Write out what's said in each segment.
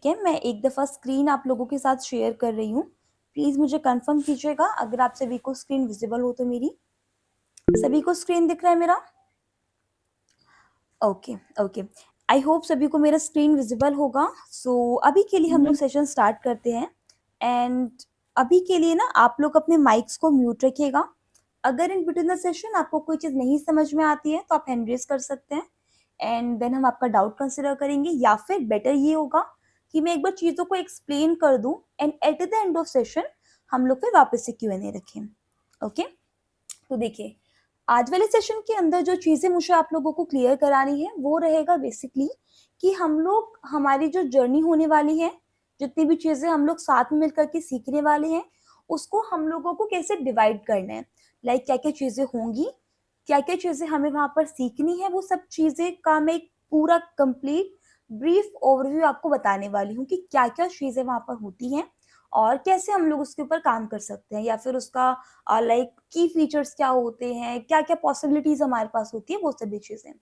ठीक है, मैं एक दफ़ा स्क्रीन आप लोगों के साथ शेयर कर रही हूँ। प्लीज़ मुझे कन्फर्म कीजिएगा अगर आप सभी को स्क्रीन विज़िबल हो तो मेरी। सभी को स्क्रीन दिख रहा है मेरा? Okay, okay. आई होप सभी को मेरा स्क्रीन विज़िबल होगा। सो अभी के लिए हम लोग सेशन स्टार्ट करते हैं एंड अभी के लिए ना आप लोग अपने माइक्स को म्यूट रखिएगा। अगर इन बिटवीन द सेशन आपको कोई चीज़ नहीं समझ में आती है तो आप हैंड रेज़ कर सकते हैं एंड देन हम आपका डाउट कंसिडर करेंगे या फिर बेटर ये होगा कि मैं एक बार चीज़ों को एक्सप्लेन कर दूँ and at the end of session हम लोग फिर वापस से Q&A रखें। ओके? तो देखिए, आज वाले सेशन के अंदर जो चीज़ें मुझे आप लोगों को क्लियर करानी है वो रहेगा बेसिकली कि हम लोग हमारी जो जर्नी होने वाली है, जितनी भी चीज़ें हम लोग साथ में मिलकर के सीखने वाले हैं, उसको हम लोगों को कैसे डिवाइड करना है। लाइक क्या-क्या चीज़ें होंगी, क्या-क्या चीज़ें हमें वहाँ पर सीखनी है, वो सब चीज़ें का मैं एक पूरा कंप्लीट ब्रीफ ओवरव्यू आपको बताने वाली हूँ कि क्या-क्या चीज़ें वहाँ पर होती हैं और कैसे हम लोग उसके ऊपर काम कर सकते हैं या फिर उसका लाइक की फीचर्स क्या होते हैं, क्या-क्या पॉसिबिलिटीज़ हमारे पास होती है, वो सभी चीज़ें।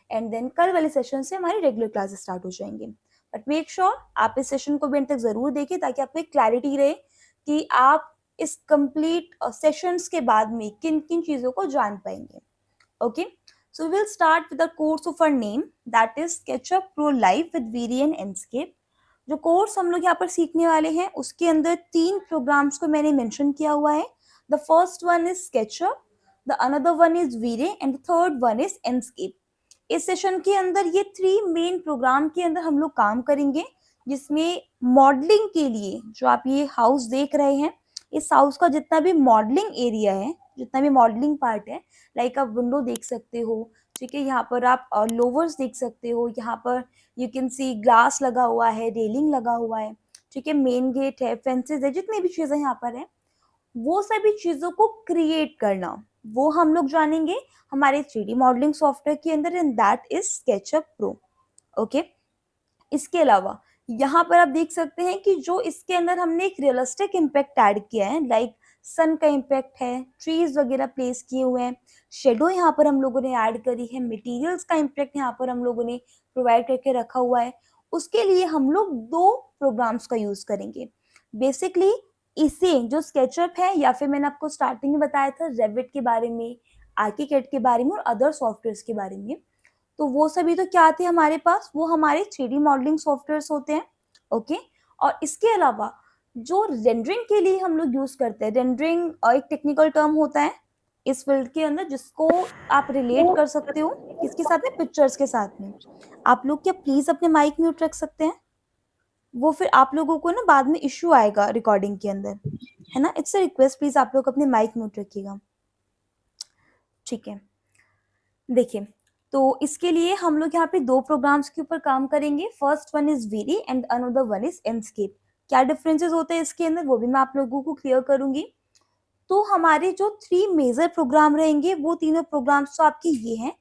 एंड देन कल वाले सेशन से हमारी रेगुलर क्लासेस स्टार्ट हो जाएँगी। बट मेक श्योर आप इस सेशन को भी अंत तक ज़रूर देखें ताकि आपको एक क्लैरिटी रहे कि आप इस कंप्लीट सेशंस के बाद में किन-किन चीज़ों को जान पाएँगे। Okay, so we will start with the course of our name that is SketchUp Pro Live with VD and Enscape. जो कोर्स हम लोग यहाँ पर सीखने वाले हैं उसके अंदर 3 प्रोग्राम्स को मैंने मेंशन किया हुआ है। The first one is SketchUp, the another one is V-Ray and the third one is Enscape. इस सेशन के अंदर ये 3 मेन प्रोग्राम के अंदर हम लोग काम करेंगे जिसमें मॉडलिंग के लिए जो आप ये हाउस देख रहे हैं, इस हाउस का जितना भी मॉडलिंग एरिया है, जितना भी मॉडलिंग पार्ट है, लाइक आप विंडो देख सकते हो, ठीक है, यहाँ पर आप लोवर्स देख सकते हो, यहाँ पर यू कैन सी ग्लास लगा हुआ है, रेलिंग लगा हुआ है, ठीक है, मेन गेट है, फेंसेस है, जितनी भी चीज़ें यहाँ पर है, वो सभी चीज़ों को क्रिएट करना, वो हम लोग जानेंगे हमारे 3D मॉडलिंग सॉफ्टवेयर के अंदर and that is SketchUp Pro। Okay, इसके अलावा यहाँ पर आप देख सकते हैं कि जो इसके अंदर हमने एक रियलिस्टिक इम्पैक्ट ऐड किया है, लाइक सन का इम्पैक्ट है, ट्रीज वगैरह प्लेस किए हुए हैं, शेडो यहाँ पर हम लोगों ने ऐड करी है, मटेरियल्स का इम्पैक्ट यहाँ पर हम लोगों ने प्रोवाइड करके रखा हुआ है। उसके लिए हम लोग 2 प्रोग्राम्स का यूज करेंगे। बेसिकली इसे जो स्केचअप है या फिर मैंने आपको स्टार्टिंग में बताया था रेविट के बारे में, आर्किकैड के बारे में और अदर सॉफ्टवेयर्स के बारे में, तो वो सभी तो क्या आते हैं हमारे पास, वो हमारे 3D मॉडलिंग सॉफ्टवेयर्स होते हैं। ओके, और इसके अलावा जो रेंडरिंग के लिए हम लोग यूज करते हैं, रेंडरिंग एक टेक्निकल टर्म होता है इस फील्ड के अंदर जिसको आप रिलेट कर सकते हो किसके साथ में, पिक्चर्स के साथ में। आप लोग क्या प्लीज अपने माइक म्यूट रख सकते हैं, वो फिर आप लोगों को ना बाद में इश्यू आएगा रिकॉर्डिंग के अंदर, है ना। इट्स अ रिक्वेस्ट, प्लीज आप लोग अपने माइक म्यूट रखिएगा, ठीक है। देखिए, तो इसके लिए हम लोग यहाँ पे 2 प्रोग्राम्स के ऊपर काम करेंगे। First one is V-Ray and another one is Enscape। क्या डिफरेंसेस होते हैं इसके अंदर वो भी मैं आप लोगों को क्लियर करूंगी। तो हमारे जो 3 मेजर प्रोग्राम रहेंगे वो तीनों प्रोग्राम्स तो आपके ये हैं।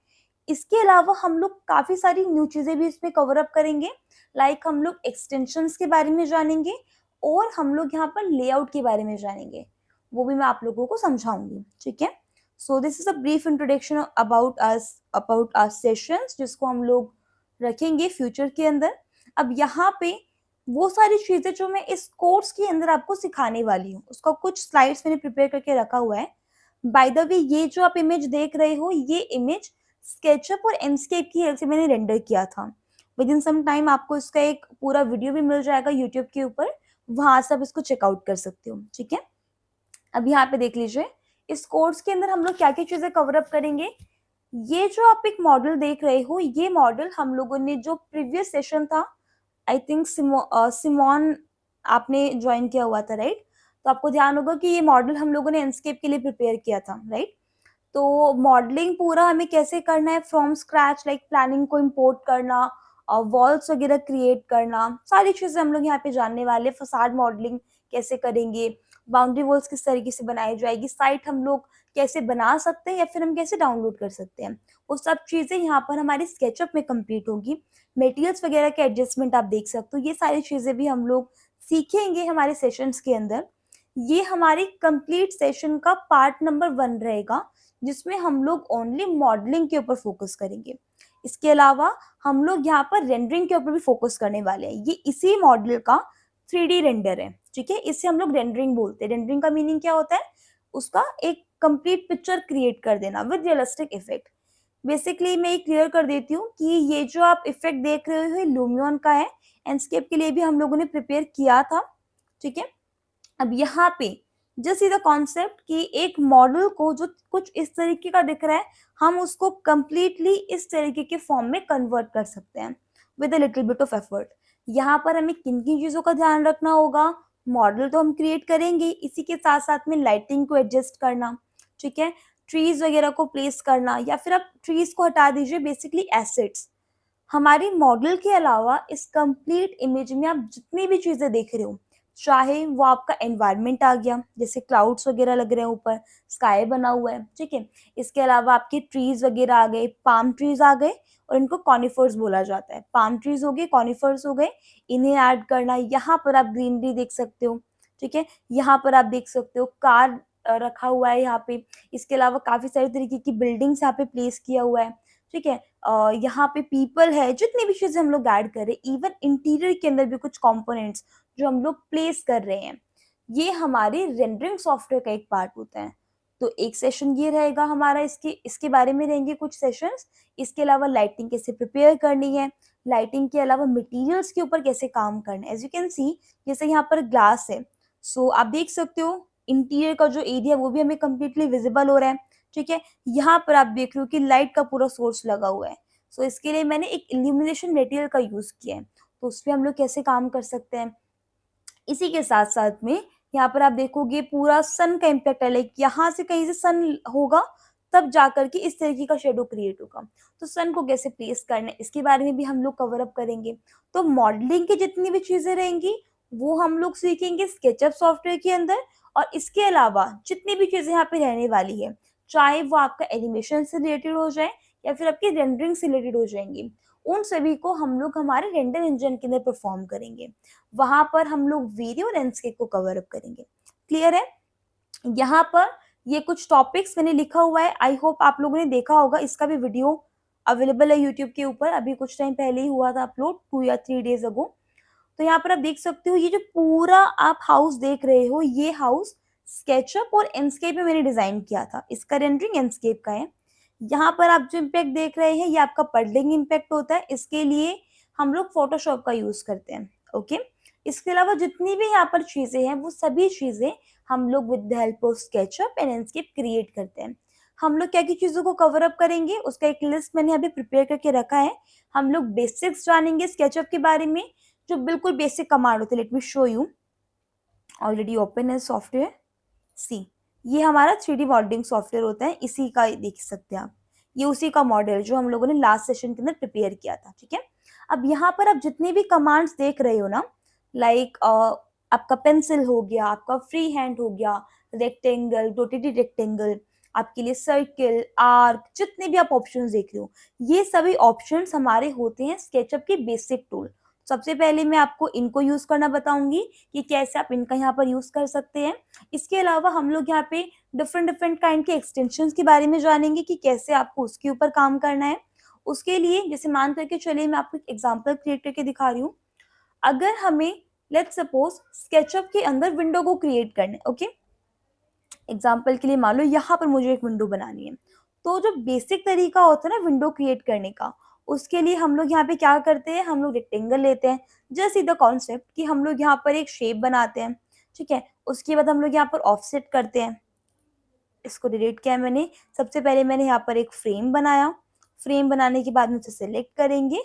इसके अलावा हम लोग काफी सारी न्यू चीजें भी इसमें कवर अप करेंगे, लाइक हम लोग एक्सटेंशंस के बारे में जानेंगे और हम लोग यहाँ पर लेआउट के बारे में जानेंगे, वो भी मैं आप लोगों को समझाऊंगी, ठीक है। So this is a brief introduction about our sessions जिसको हम लोग रखेंगे फ्यूचर के अंदर। अब यहाँ पे वो सारी चीजें जो मैं इस कोर्स के अंदर आपको सिखाने वाली हूँ उसका कुछ स्लाइड्स मैंने प्रिपेयर करके रखा हुआ है। बाय द वे ये जो आप इमेज देख रहे हो ये इमेज स्केचअप और एंस्केप की हेल्प से मैंने रेंडर किया था। विद इन सम टाइम आपको इसका एक पूरा वीडियो भी मिल जाएगा यूट्यूब के ऊपर, वहां से आप इसको चेकआउट कर सकते हो, ठीक है। अब यहाँ पे देख लीजिए इस कोर्स के अंदर हम लोग क्या क्या चीजें कवर अप करेंगे। ये जो आप एक मॉडल देख रहे हो ये मॉडल हम लोगों ने जो प्रीवियस सेशन था, आई थिंक सिमोन आपने ज्वाइन किया हुआ था, राइट। तो आपको ध्यान होगा कि ये मॉडल हम लोगों ने एंस्केप के लिए प्रिपेयर किया था, राइट। तो मॉडलिंग पूरा हमें कैसे करना है फ्रॉम स्क्रैच, लाइक प्लानिंग को इम्पोर्ट करना और वॉल्स वगैरह क्रिएट करना, सारी चीजें हम लोग यहाँ पे जानने वाले। फसाड मॉडलिंग कैसे करेंगे, बाउंड्री वॉल्स किस तरीके से बनाई जाएगी, साइट हम लोग कैसे बना सकते हैं या फिर हम कैसे डाउनलोड कर सकते हैं, वो सब चीजें यहाँ पर हमारी स्केचअप में कंप्लीट होगी। मटेरियल्स वगैरह के एडजस्टमेंट आप देख सकते हो, ये सारी चीजें भी हम लोग सीखेंगे हमारे सेशंस के अंदर। ये हमारी कंप्लीट सेशन का पार्ट नंबर 1 रहेगा जिसमें हम लोग ओनली मॉडलिंग के ऊपर फोकस करेंगे। इसके अलावा हम लोग यहाँ पर रेंडरिंग के ऊपर भी फोकस करने वाले हैं। ये इसी मॉडल का 3D रेंडर है, ठीक है। इसे हम लोग रेंडरिंग बोलते हैं। रेंडरिंग का मीनिंग क्या होता है? उसका एक कंप्लीट पिक्चर क्रिएट कर देना विद रियलिस्टिक इफेक्ट। बेसिकली मैं ये क्लियर कर देती हूँ कि ये जो आप इफेक्ट देख रहे हो, लूमियन का है। एंडस्केप के लिए भी हम लोगों ने प्रिपेयर किया था, ठीक है। अब यहाँ पे जस्ट द कॉन्सेप्ट कि एक मॉडल को जो कुछ इस तरीके का दिख रहा है, हम उसको कंप्लीटली इस तरीके के फॉर्म में कन्वर्ट कर सकते हैं with a little bit of effort. यहाँ पर हमें किन किन चीजों का ध्यान रखना होगा? मॉडल तो हम क्रिएट करेंगे, इसी के साथ साथ में लाइटिंग को एडजस्ट करना, ठीक है। ट्रीज वगैरह को प्लेस करना, या फिर आप ट्रीज को हटा दीजिए, बेसिकली एसेट्स। हमारी मॉडल के अलावा इस कंप्लीट इमेज में आप जितनी भी चीजें देख रहे हो, चाहे वो आपका एनवायरनमेंट आ गया, जैसे क्लाउड्स वगैरह लग रहे हैं ऊपर, स्काई बना हुआ है, ठीक है। इसके अलावा आपके ट्रीज वगैरह आ गए, पाम ट्रीज आ गए, और इनको कॉनिफर्स बोला जाता है। पाम ट्रीज हो गए, कॉनिफर्स हो गए, इन्हें ऐड करना। यहाँ पर आप ग्रीनरी देख सकते हो, ठीक है। यहाँ पर आप देख सकते हो कार रखा हुआ है यहाँ पे। इसके अलावा काफी सारी तरीके की बिल्डिंग्स यहाँ पे प्लेस किया हुआ है, ठीक है। यहाँ पे पीपल है, जितनी भी चीजें हम लोग ऐड कर रहे हैं, इवन इंटीरियर के अंदर भी कुछ कंपोनेंट्स जो हम लोग प्लेस कर रहे हैं, ये हमारे रेंडरिंग सॉफ्टवेयर का एक पार्ट होता है। तो एक सेशन ये रहेगा हमारा, इसके इसके बारे में रहेंगे कुछ सेशंस। इसके अलावा लाइटिंग कैसे प्रिपेयर करनी है, लाइटिंग के अलावा मटेरियल्स के ऊपर कैसे काम करना है। एज यू कैन सी, जैसे यहाँ पर ग्लास है, सो आप देख सकते हो इंटीरियर का जो एरिया वो भी हमें कम्प्लीटली विजिबल हो रहा है, ठीक है। यहाँ पर आप देख रहे हो कि लाइट का पूरा सोर्स लगा हुआ है। सो इसके लिए मैंने एक इल्यूमिनेशन मटेरियल का यूज किया है, तो उस पर हम लोग कैसे काम कर सकते हैं। इसी के साथ साथ में यहाँ पर आप देखोगे पूरा सन का इम्पैक्ट है, लाइक यहाँ से कहीं से सन होगा तब जाकर के इस तरीके का शेडो क्रिएट होगा। तो सन को कैसे प्लेस करना है, इसके बारे में भी हम लोग कवर अप करेंगे। तो मॉडलिंग की जितनी भी चीजें रहेंगी वो हम लोग सीखेंगे स्केचअप सॉफ्टवेयर के अंदर। और इसके अलावा जितनी भी चीजें यहाँ पे रहने वाली है, चाहे वो आपका एनिमेशन से रिलेटेड हो जाए या फिर आपकी रेंडरिंग से रिलेटेड हो जाएंगी, उन सभी को हम लोग हमारे रेंडर इंजन के अंदर परफॉर्म करेंगे। वहां पर हम लोग वीडियो और लैंडस्केप को कवर अप करेंगे। क्लियर है? यहाँ पर ये कुछ टॉपिक्स मैंने लिखा हुआ है, आई होप आप लोगों ने देखा होगा। इसका भी वीडियो अवेलेबल है यूट्यूब के ऊपर, अभी कुछ टाइम पहले ही हुआ था अपलोड, 2 या 3 डेज अगो। तो यहाँ पर आप देख सकते हो ये जो पूरा आप हाउस देख रहे हो, ये हाउस स्केचअप और एंडस्केप में मैंने डिजाइन किया था। इसका रेंडरिंग एंडस्केप का है। यहाँ पर आप जो इम्पैक्ट देख रहे हैं ये आपका पर्लिंग इम्पैक्ट होता है, इसके लिए हम लोग फोटोशॉप का यूज करते हैं, ओके। इसके अलावा जितनी भी यहाँ पर चीजें हैं वो सभी चीजें हम लोग with the help of SketchUp and Enscape create करते हैं। हम लोग क्या क्या चीजों को कवर अप करेंगे उसका एक लिस्ट मैंने अभी प्रिपेयर करके रखा है। हम लोग बेसिक्स जानेंगे स्केचअप के बारे में, जो बिल्कुल बेसिक कमांड होते हैं। Let me show you, already open है सॉफ्टवेयर। सी, ये हमारा 3D मॉडलिंग सॉफ्टवेयर होता है, इसी का देख सकते हैं आप। ये उसी का मॉडल जो हम लोगों ने लास्ट सेशन के अंदर प्रिपेयर किया था, ठीक है। अब यहाँ पर आप जितने भी कमांड्स देख रहे हो ना, लाइक आपका पेंसिल हो गया, आपका फ्री हैंड हो गया, रेक्टेंगल, रोटेटेड रेक्टेंगल, आपके लिए सर्किल, आर्क, जितने भी आप ऑप्शंस देख रहे हो, ये सभी ऑप्शंस हमारे होते हैं स्केचअप के बेसिक टूल। सबसे पहले मैं आपको इनको यूज करना बताऊंगी कि कैसे आप इनका यहाँ पर यूज कर सकते हैं। इसके अलावा हम लोग यहाँ पे डिफरेंट डिफरेंट काइंड के एक्सटेंशंस के बारे में जानेंगे कि कैसे आपको उसके ऊपर काम करना है। उसके लिए जैसे मान करके चलिए मैं आपको एक एग्जांपल क्रिएट करके दिखा रही हूँ। अगर हमें लेट्स सपोज स्केचअप के अंदर विंडो को क्रिएट करना है, ओके। एग्जाम्पल के लिए मान लो यहाँ पर मुझे एक विंडो बनानी है, तो जो बेसिक तरीका होता है ना विंडो क्रिएट करने का, उसके लिए हम लोग यहाँ पे क्या करते हैं, हम लोग रेक्टेंगल लेते हैं। जस्ट सीधा कॉन्सेप्ट कि हम लोग यहाँ पर एक शेप बनाते हैं, ठीक है। उसके बाद हम लोग यहाँ पर ऑफसेट करते हैं। इसको डिलीट किया मैंने। सबसे पहले मैंने यहाँ पर एक फ्रेम बनाया। फ्रेम बनाने के बाद में उसे सिलेक्ट करेंगे।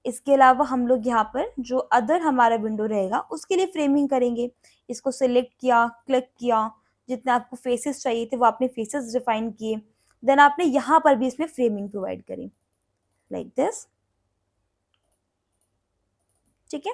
इसके अलावा हम लोग यहाँ पर जो अदर हमारा विंडो रहेगा उसके लिए फ्रेमिंग करेंगे। इसको सिलेक्ट किया, क्लिक किया, जितने आपको फेसेस चाहिए थे वो आपने फेसेस डिफाइन किए। देन आपने यहाँ पर भी इसमें फ्रेमिंग प्रोवाइड करी, लाइक दिस, ठीक है।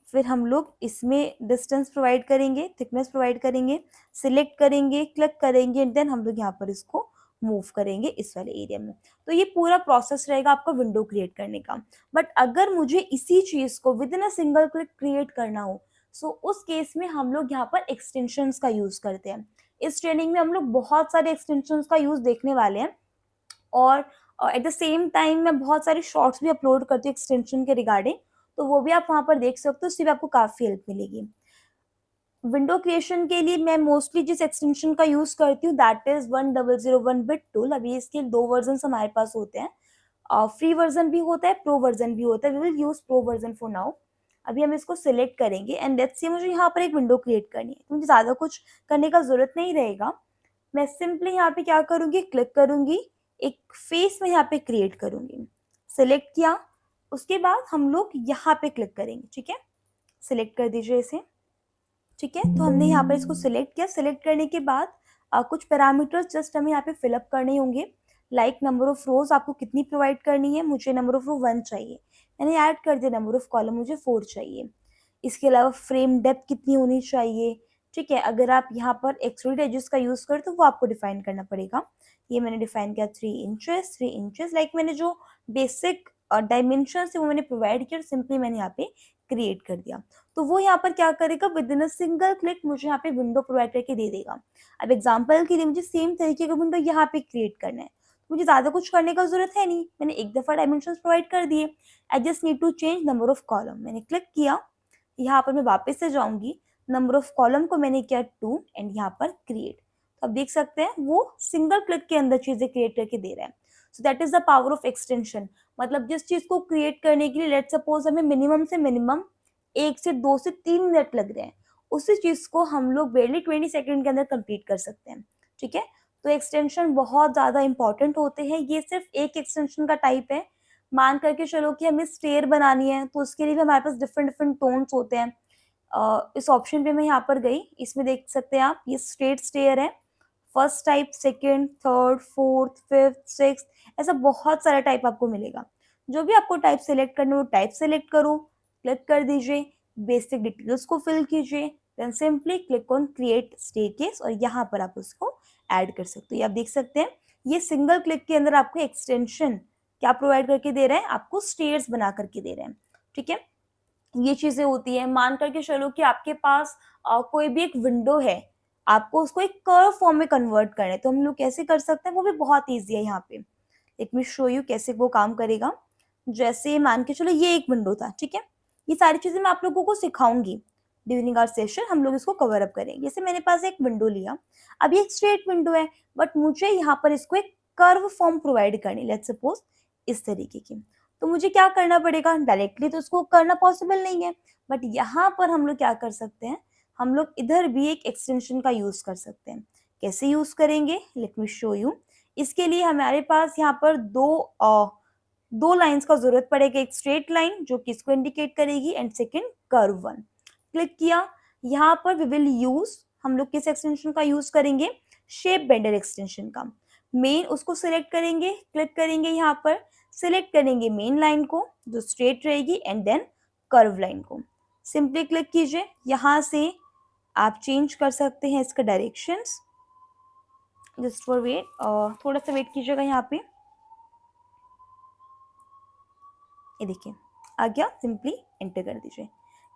फिर हम लोग इसमें डिस्टेंस प्रोवाइड करेंगे, थिकनेस प्रोवाइड करेंगे, सिलेक्ट करेंगे, क्लिक करेंगे, एंड देन हम लोग यहाँ पर इसको मूव करेंगे इस वाले एरिया में। तो ये पूरा प्रोसेस रहेगा आपका विंडो क्रिएट करने का। बट अगर मुझे इसी चीज को with in a single click create करना हो, सो उस केस में हम लोग यहाँ पर एक्सटेंशंस का यूज करते हैं। इस ट्रेनिंग में हम लोग बहुत सारे एक्सटेंशंस का यूज देखने वाले हैं। और एट द सेम टाइम मैं बहुत सारे शॉर्ट्स भी अपलोड करती हूँ एक्सटेंशन के रिगार्डिंग, तो वो भी आप वहाँ पर देख सकते हो, उससे भी आपको काफ़ी हेल्प मिलेगी। विंडो क्रिएशन के लिए मैं मोस्टली जिस एक्सटेंशन का यूज़ करती हूँ दैट इज़ 1001 बिट टूल। अभी इसके 2 वर्जन्स हमारे पास होते हैं, फ्री वर्जन भी होता है, प्रो वर्जन भी होता है। We will use pro version for now. अभी हम इसको सिलेक्ट करेंगे एंड लेट्स सी मुझे यहाँ पर एक विंडो क्रिएट करनी है, तो मुझे ज़्यादा कुछ करने का ज़रूरत नहीं रहेगा। मैं सिंपली यहाँ पे क्या करूँगी, क्लिक करूँगी, एक फेस में यहाँ पे क्रिएट करूँगी। सिलेक्ट किया, उसके बाद हम लोग यहाँ पे क्लिक करेंगे, ठीक है। सिलेक्ट कर दीजिए इसे, ठीक है। तो हमने यहाँ पर इसको सिलेक्ट किया। सिलेक्ट करने के बाद कुछ पैरामीटर्स जस्ट हमें यहाँ पे फिलअप करने होंगे, लाइक नंबर ऑफ रोज आपको कितनी प्रोवाइड करनी है। मुझे नंबर ऑफ रो 1 चाहिए, मैंने ऐड कर दिया। नंबर ऑफ कॉलम मुझे 4 चाहिए। इसके अलावा फ्रेम डेप्थ कितनी होनी चाहिए, ठीक है। अगर आप यहाँ पर एक्सट्रूडेड एजेस का यूज़ करें तो वो आपको डिफाइन करना पड़ेगा। ये मैंने डिफाइन किया 3 इंचेस, लाइक मैंने जो बेसिक डायमेंशन है वो मैंने प्रोवाइड किया और सिंपली मैंने यहाँ पे क्रिएट कर दिया। तो वो यहाँ पर क्या करेगा, with in a single click मुझे यहाँ पे विंडो प्रोवाइड करके दे देगा। अब एग्जांपल के लिए मुझे सेम तरीके का विंडो यहाँ पे क्रिएट करना है, मुझे ज़्यादा कुछ करने का जरूरत है नहीं, मैंने एक दफ़ा डायमेंशंस प्रोवाइड कर दिए। I just need to change number of column. मैंने क्लिक किया, यहाँ पर मैं वापस से जाऊंगी, नंबर ऑफ कॉलम को मैंने किया 2 एंड यहाँ पर क्रिएट। तो आप देख सकते हैं वो सिंगल क्लिक के अंदर चीज़ें क्रिएट करके दे रहा है। So that is the power of extension. मतलब जिस चीज़ को क्रिएट करने के लिए लेट्स सपोज हमें मिनिमम से मिनिमम 1 से 2 से 3 मिनट लग रहे हैं, उसी चीज़ को हम लोग बेरली 20 सेकेंड के अंदर कंप्लीट कर सकते हैं, ठीक है। तो एक्सटेंशन बहुत ज़्यादा इंपॉर्टेंट होते हैं। ये सिर्फ एक एक्सटेंशन का टाइप है। मान करके चलो कि हमें स्टेयर बनानी है, तो उसके लिए भी हमारे पास डिफरेंट डिफरेंट टोन्स होते हैं। इस ऑप्शन पे मैं यहाँ पर गई, इसमें देख सकते हैं आप, ये स्ट्रेट स्टेयर है। First type, second, third, fourth, fifth, sixth, ऐसा बहुत सारा टाइप आपको मिलेगा। जो भी आपको टाइप सेलेक्ट करना हो टाइप सेलेक्ट करो, क्लिक कर दीजिए, बेसिक डिटेल्स को फिल कीजिए, then simply click on create staircase और यहाँ पर आप उसको ऐड कर सकते हो। ये आप देख सकते हैं, ये सिंगल क्लिक के अंदर आपको एक्सटेंशन क्या प्रोवाइड करके दे रहे हैं, आपको स्टेयर्स बना करके दे रहे हैं, ठीक है। ये चीजें होती है। मान करके चलो कि आपके पास कोई भी एक विंडो है, आपको उसको एक कर्व फॉर्म में कन्वर्ट करना है, तो हम लोग कैसे कर सकते हैं, वो भी बहुत ईजी है। यहाँ पे लेट मी शो यू कैसे वो काम करेगा। जैसे मान के चलो ये एक विंडो था, ठीक है। ये सारी चीजें मैं आप लोगों को सिखाऊंगी ड्यूरिंग आवर सेशन, हम लोग इसको कवर अप करेंगे। जैसे मेरे पास एक विंडो लिया, अब ये एक स्ट्रेट विंडो है, बट मुझे यहाँ पर इसको एक कर्व फॉर्म प्रोवाइड करनी, लेट्स सपोज इस तरीके की। तो मुझे क्या करना पड़ेगा, डायरेक्टली तो उसको करना पॉसिबल नहीं है, बट यहाँ पर हम लोग क्या कर सकते हैं, हम लोग इधर भी एक एक्सटेंशन का यूज कर सकते हैं। कैसे यूज करेंगे, लेट मी शो यू। इसके लिए हमारे पास यहाँ पर दो लाइंस का जरूरत पड़ेगा, एक स्ट्रेट लाइन जो कि इसको इंडिकेट करेगी and second curve one. Click किया, यहाँ पर वी विल यूज, हम लोग किस एक्सटेंशन का यूज करेंगे, शेप बेंडर एक्सटेंशन का। मेन उसको सिलेक्ट करेंगे, क्लिक करेंगे, यहाँ पर सिलेक्ट करेंगे मेन लाइन को जो स्ट्रेट रहेगी एंड देन कर्व लाइन को। सिंपली क्लिक कीजिए, यहाँ से आप चेंज कर सकते हैं इसका डायरेक्शंस। जस्ट फॉर वेट, थोड़ा सा वेट कीजिएगा। यहाँ पे ये देखिए आ गया, सिंपली एंटर कर दीजिए।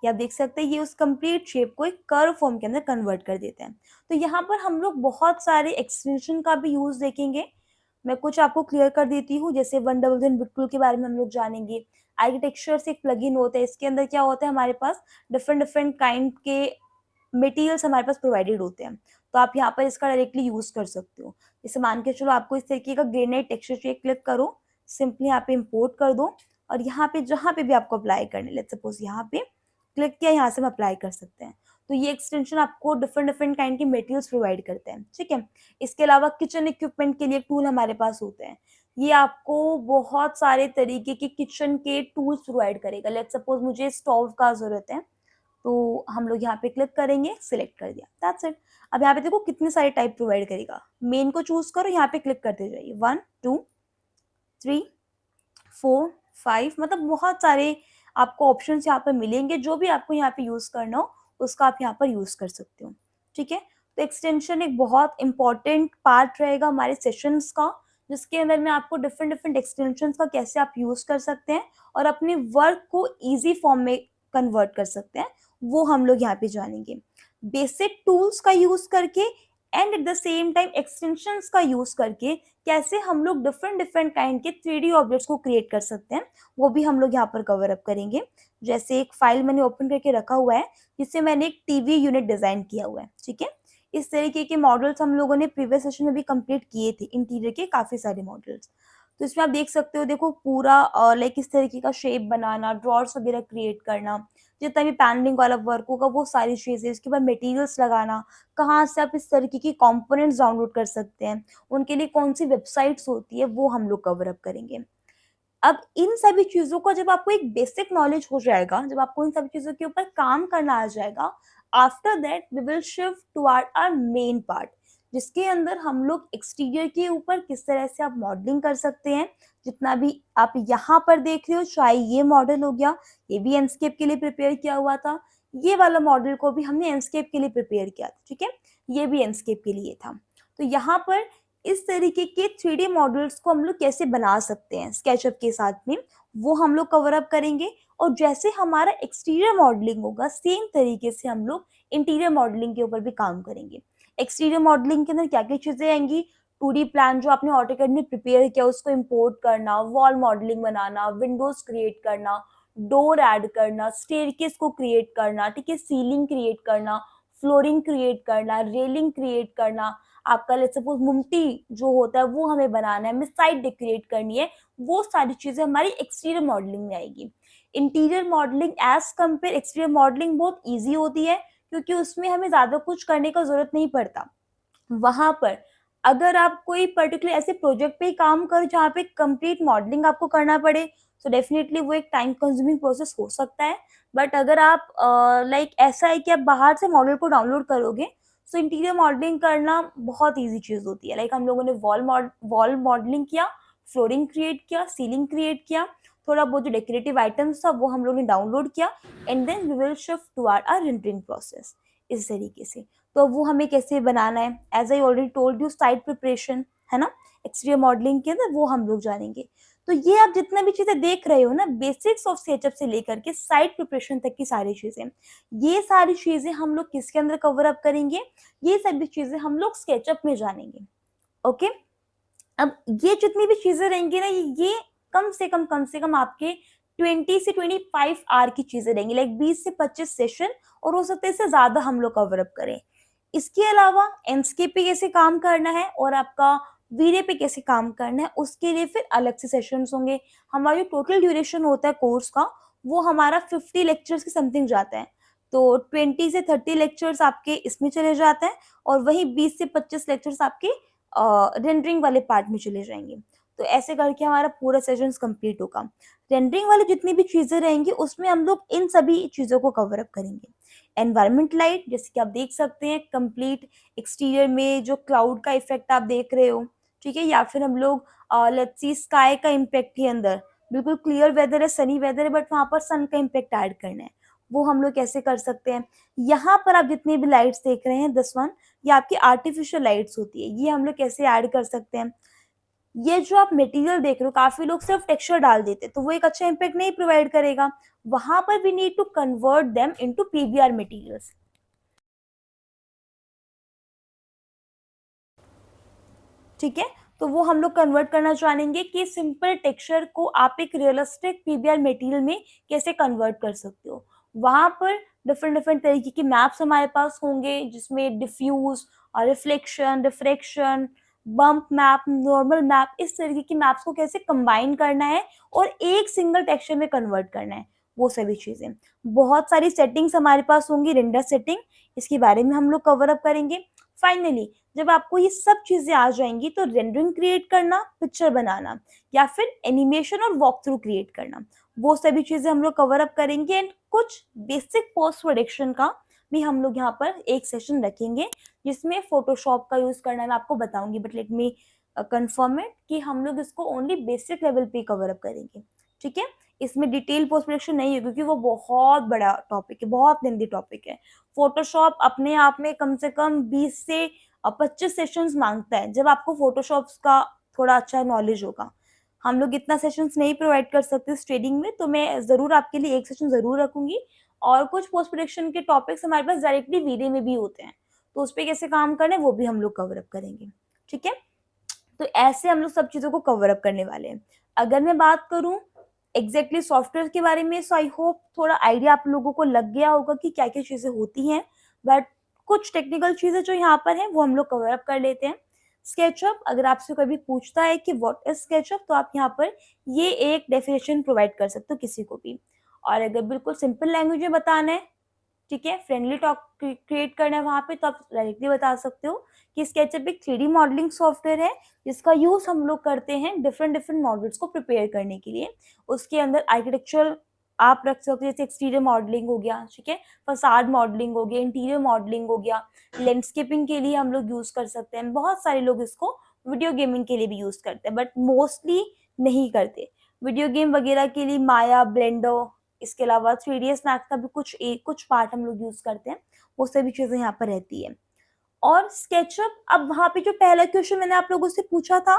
ये आप देख सकते हैं, ये उस कंप्लीट शेप को एक कर्व फॉर्म के अंदर कन्वर्ट कर देते हैं। तो यहाँ पर हम लोग बहुत सारे एक्सटेंशन का भी यूज देखेंगे। मैं कुछ आपको क्लियर कर देती हूँ। जैसे 1001 बिट टूल के बारे में हम लोग जानेंगे। आर्किटेक्चर से एक प्लगइन होता है, इसके अंदर क्या होता है, हमारे पास डिफरेंट डिफरेंट काइंड के मटेरियल्स हमारे पास प्रोवाइडेड होते हैं, तो आप यहाँ पर इसका डायरेक्टली यूज कर सकते हो। जैसे मान के चलो आपको इस तरीके का ग्रेनाइट टेक्सचर चाहिए, क्लिक करो, सिंपली यहाँ पे इम्पोर्ट कर दो और यहाँ पे जहाँ पे भी आपको अप्लाई करने, लेट्स सपोज यहाँ पे क्लिक किया, यहाँ से हम अप्लाई कर सकते हैं। तो ये एक्सटेंशन आपको डिफरेंट डिफरेंट काइंड के मटेरियल्स प्रोवाइड करते हैं, ठीक है। इसके अलावा किचन इक्विपमेंट के लिए टूल हमारे पास होते हैं, ये आपको बहुत सारे तरीके के किचन के टूल्स प्रोवाइड करेगा। लेट्स सपोज मुझे स्टोव का जरूरत है, तो हम लोग यहाँ पे क्लिक करेंगे, सिलेक्ट कर दिया, दैट्स इट। अब यहाँ पे देखो कितने सारे टाइप प्रोवाइड करेगा। मेन को चूज करो, यहाँ पे क्लिक करते जाइए, 1 2 3 4 5, मतलब बहुत सारे आपको ऑप्शन यहाँ पर मिलेंगे। जो भी आपको यहाँ पे यूज करना हो उसका आप यहाँ पर यूज कर सकते हो, ठीक है। तो एक्सटेंशन एक बहुत इंपॉर्टेंट पार्ट रहेगा हमारे सेशंस का, जिसके अंदर मैं आपको डिफरेंट डिफरेंट एक्सटेंशंस का कैसे आप यूज कर सकते हैं और अपने वर्क को इजी फॉर्म में कन्वर्ट कर सकते हैं, वो हम लोग यहाँ पे जानेंगे। बेसिक टूल्स का यूज करके and at the same time extensions का यूज करके कैसे हम लोग डिफरेंट डिफरेंट काइंड के 3D ऑब्जेक्ट्स को क्रिएट कर सकते हैं, वो भी हम लोग यहाँ पर कवर अप करेंगे। जैसे एक फाइल मैंने ओपन करके रखा हुआ है जिससे मैंने एक टीवी यूनिट डिजाइन किया हुआ है, ठीक है। इस तरीके के मॉडल्स हम लोगों ने प्रीवियस सेशन में भी कंप्लीट किए थे, इंटीरियर के काफी सारे मॉडल्स। तो इसमें आप देख सकते हो, देखो पूरा लाइक इस तरीके का शेप बनाना, ड्रॉर्स वगैरह क्रिएट करना, जितना भी पैनलिंग वाला वर्क होगा वो सारी चीजें, इसके बाद मटेरियल्स लगाना, कहाँ से आप इस तरीके की कंपोनेंट्स डाउनलोड कर सकते हैं, उनके लिए कौन सी वेबसाइट्स होती है, वो हम लोग कवर अप करेंगे। अब इन सभी चीजों का जब आपको एक बेसिक नॉलेज हो जाएगा, जब आपको इन सभी चीजों के ऊपर काम करना आ जाएगा, after that we will shift toward our main part, जिसके अंदर हम लोग एक्सटीरियर के ऊपर किस तरह से आप मॉडलिंग कर सकते हैं। जितना भी आप यहाँ पर देख रहे हो, चाहे ये मॉडल हो गया, ये भी एंडस्केप के लिए प्रिपेयर किया हुआ था, ये वाला मॉडल को भी हमने एंडस्केप के लिए प्रिपेयर किया था, ठीक है, ये भी एंडस्केप के लिए था। तो यहाँ पर इस तरीके के 3D मॉडल्स को हम लोग कैसे बना सकते हैं स्केचअप के साथ में, वो हम लोग कवर अप करेंगे। और जैसे हमारा एक्सटीरियर मॉडलिंग होगा, सेम तरीके से हम लोग इंटीरियर मॉडलिंग के ऊपर भी काम करेंगे। एक्सटीरियर मॉडलिंग के अंदर क्या क्या चीजें आएंगी, 2D प्लान जो आपने ऑटोकैड में प्रिपेयर किया उसको इंपोर्ट करना, वॉल मॉडलिंग बनाना, विंडोज क्रिएट करना, डोर ऐड करना, स्टेयरकेस को क्रिएट करना, ठीक है, सीलिंग क्रिएट करना, फ्लोरिंग क्रिएट करना, रेलिंग क्रिएट करना, आपका लेट्स सपोज मुमटी जो होता है वो हमें बनाना है, हमें साइड डेकोरेट करनी है, वो सारी चीजें हमारी एक्सटीरियर मॉडलिंग में आएगी। Interior modelling as compare exterior modelling बहुत इजी होती है, क्योंकि उसमें हमें ज्यादा कुछ करने का जरूरत नहीं पड़ता। वहां पर अगर आप कोई पर्टिकुलर ऐसे प्रोजेक्ट पे काम करो जहाँ पे कंप्लीट मॉडलिंग आपको करना पड़े, तो डेफिनेटली वो एक टाइम कंज्यूमिंग प्रोसेस हो सकता है। बट अगर आप लाइक ऐसा है कि आप बाहर से मॉडल को डाउनलोड करोगे, सो इंटीरियर मॉडलिंग करना बहुत इजी चीज होती है। लाइक हम लोगों ने वॉल मॉडलिंग किया, फ्लोरिंग क्रिएट किया, सीलिंग क्रिएट किया, थोड़ा बहुत जो डेकोरेटिव आइटम्स था वो हम लोगों ने डाउनलोड किया, and then we will shift toward our rendering process, इस तरीके से। तो वो हमें कैसे बनाना है, as I already told you, side preparation है ना, एक्सटीरियर मॉडलिंग के अंदर वो हम लोग जानेंगे। तो ये आप जितना भी चीजें देख रहे हो ना, बेसिक्स ऑफ सेटअप से लेकर के साइड प्रिपरेशन तक की सारी चीजें, ये सारी चीजें हम लोग किसके अंदर कवर अप करेंगे, ये सभी चीजें हम लोग स्केचअप में जानेंगे। ओके, अब ये जितनी भी चीजें रहेंगी ना, ये कम से कम आपके 20 से 25 आवर की चीजें रहेंगी, लाइक 20 से 25 सेशन, और हो सकता है इससे ज्यादा हम लोग कवर अप करें। इसके अलावा एंडस्केप पे कैसे काम करना है और आपका वीडियो पे कैसे काम करना है, उसके लिए फिर अलग से सेशंस होंगे। हमारा जो टोटल ड्यूरेशन होता है कोर्स का, वो हमारा 50 लेक्चर्स के समथिंग जाता है। तो 20 से 30 लेक्चर्स आपके इसमें चले जाते हैं, और वही 20 से 25 लेक्चर्स आपके रेंडरिंग वाले पार्ट में चले जाएंगे। तो ऐसे करके हमारा पूरा सेशंस कंप्लीट होगा। रेंडरिंग वाली जितनी भी चीजें रहेंगी उसमें हम लोग इन सभी चीजों को कवर अप करेंगे। एनवायरमेंट लाइट, जैसे कि आप देख सकते हैं कंप्लीट एक्सटीरियर में जो क्लाउड का इफेक्ट आप देख रहे हो, ठीक है, या फिर हम लोग लेट्स सी स्काई का इम्पैक्ट के अंदर, बिल्कुल क्लियर वेदर है, सनी वेदर है, बट वहां पर सन का इम्पैक्ट ऐड करना है, वो हम लोग कैसे कर सकते हैं। यहाँ पर आप जितनी भी लाइट्स देख रहे हैं 10 ये आपकी आर्टिफिशियल लाइट्स होती है, ये हम लोग कैसे ऐड कर सकते हैं। ये जो आप मटेरियल देख रहे हो, काफी लोग सिर्फ टेक्सचर डाल देते तो वो एक अच्छा इम्पैक्ट नहीं प्रोवाइड करेगा, वहां पर we need to convert them into PVR materials, ठीक है। तो वो हम लोग कन्वर्ट करना चाहेंगे कि सिंपल टेक्सचर को आप एक रियलिस्टिक पीवीआर मटेरियल में कैसे कन्वर्ट कर सकते हो। वहां पर डिफरेंट डिफरेंट तरीके के मैप्स हमारे पास होंगे, जिसमें डिफ्यूज और reflection, refraction, bump map, normal map, इस तरीके की मैप्स को कैसे कंबाइन करना है और एक सिंगल टेक्सचर में कन्वर्ट करना है, वो सभी चीजें। बहुत सारी सेटिंग्स हमारे पास होंगी, रेंडर सेटिंग, इसके बारे में हम लोग कवर अप करेंगे। फाइनली जब आपको ये सब चीजें आ जाएंगी, तो रेंडरिंग क्रिएट करना, पिक्चर बनाना, या फिर एनिमेशन और वॉक थ्रू क्रिएट करना, वो सभी चीजें हम लोग कवर अप करेंगे। एंड कुछ बेसिक पोस्ट प्रोडक्शन का भी हम लोग यहाँ पर एक सेशन रखेंगे, जिसमें फोटोशॉप का यूज करना मैं आपको बताऊंगी, but let me confirm it कि हम लोग इसको ओनली बेसिक लेवल पे कवर अप करेंगे, ठीक है। इसमें डिटेल पोस्ट प्रोडक्शन नहीं है, क्योंकि वो बहुत बड़ा टॉपिक है, बहुत लेंदी टॉपिक है। फोटोशॉप अपने आप में कम से कम 20 से 25 सेशंस मांगता है, जब आपको फोटोशॉप का थोड़ा अच्छा नॉलेज होगा। हम लोग इतना सेशंस नहीं प्रोवाइड कर सकते इस ट्रेडिंग में, तो मैं जरूर आपके लिए एक सेशन जरूर रखूंगी। और कुछ पोस्ट प्रोडक्शन के टॉपिक्स हमारे पास डायरेक्टली वीडियो में भी होते हैं, तो उस पे कैसे काम करना है वो भी हम लोग कवर अप करेंगे, ठीक है। तो ऐसे हम लोग सब चीज़ों को कवर अप करने वाले हैं। अगर मैं बात करूँ एग्जैक्टली सॉफ्टवेयर के बारे में, सो आई होप थोड़ा आइडिया आप लोगों को लग गया होगा कि क्या-क्या चीज़ें होती हैं, बट कुछ टेक्निकल चीज़ें जो यहाँ पर हैं, वो हम लोग कवर अप कर लेते हैं। स्केचअप, अगर आपसे कभी पूछता है कि व्हाट इज़ स्केचअप, तो आप यहाँ पर ये एक डेफिनेशन प्रोवाइड कर सकते हो किसी को भी। और अगर बिल्कुल सिंपल लैंग्वेज में बताना है, ठीक है, फ्रेंडली टॉक क्रिएट करना है वहाँ पे, तो आप डायरेक्टली बता सकते हो कि स्केचअप एक 3D मॉडलिंग सॉफ्टवेयर है, जिसका यूज़ हम लोग करते हैं डिफरेंट डिफरेंट मॉडल्स को प्रिपेयर करने के लिए। उसके अंदर आर्किटेक्चरल आप रख सकते हो, जैसे एक्सटीरियर मॉडलिंग हो गया, ठीक है, फसाड मॉडलिंग हो गया, इंटीरियर मॉडलिंग हो गया, लैंडस्केपिंग के लिए हम लोग यूज़ कर सकते हैं। बहुत सारे लोग इसको वीडियो गेमिंग के लिए भी यूज़ करते हैं, बट मोस्टली नहीं करते। वीडियो गेम वगैरह के लिए माया, ब्लेंडर, इसके अलावा 3ds मैक्स का भी कुछ पार्ट हम लोग यूज़ करते हैं, वो सभी चीज़ें यहाँ पर रहती है। और स्केचअप, अब वहाँ पे जो पहला क्वेश्चन मैंने आप लोगों से पूछा था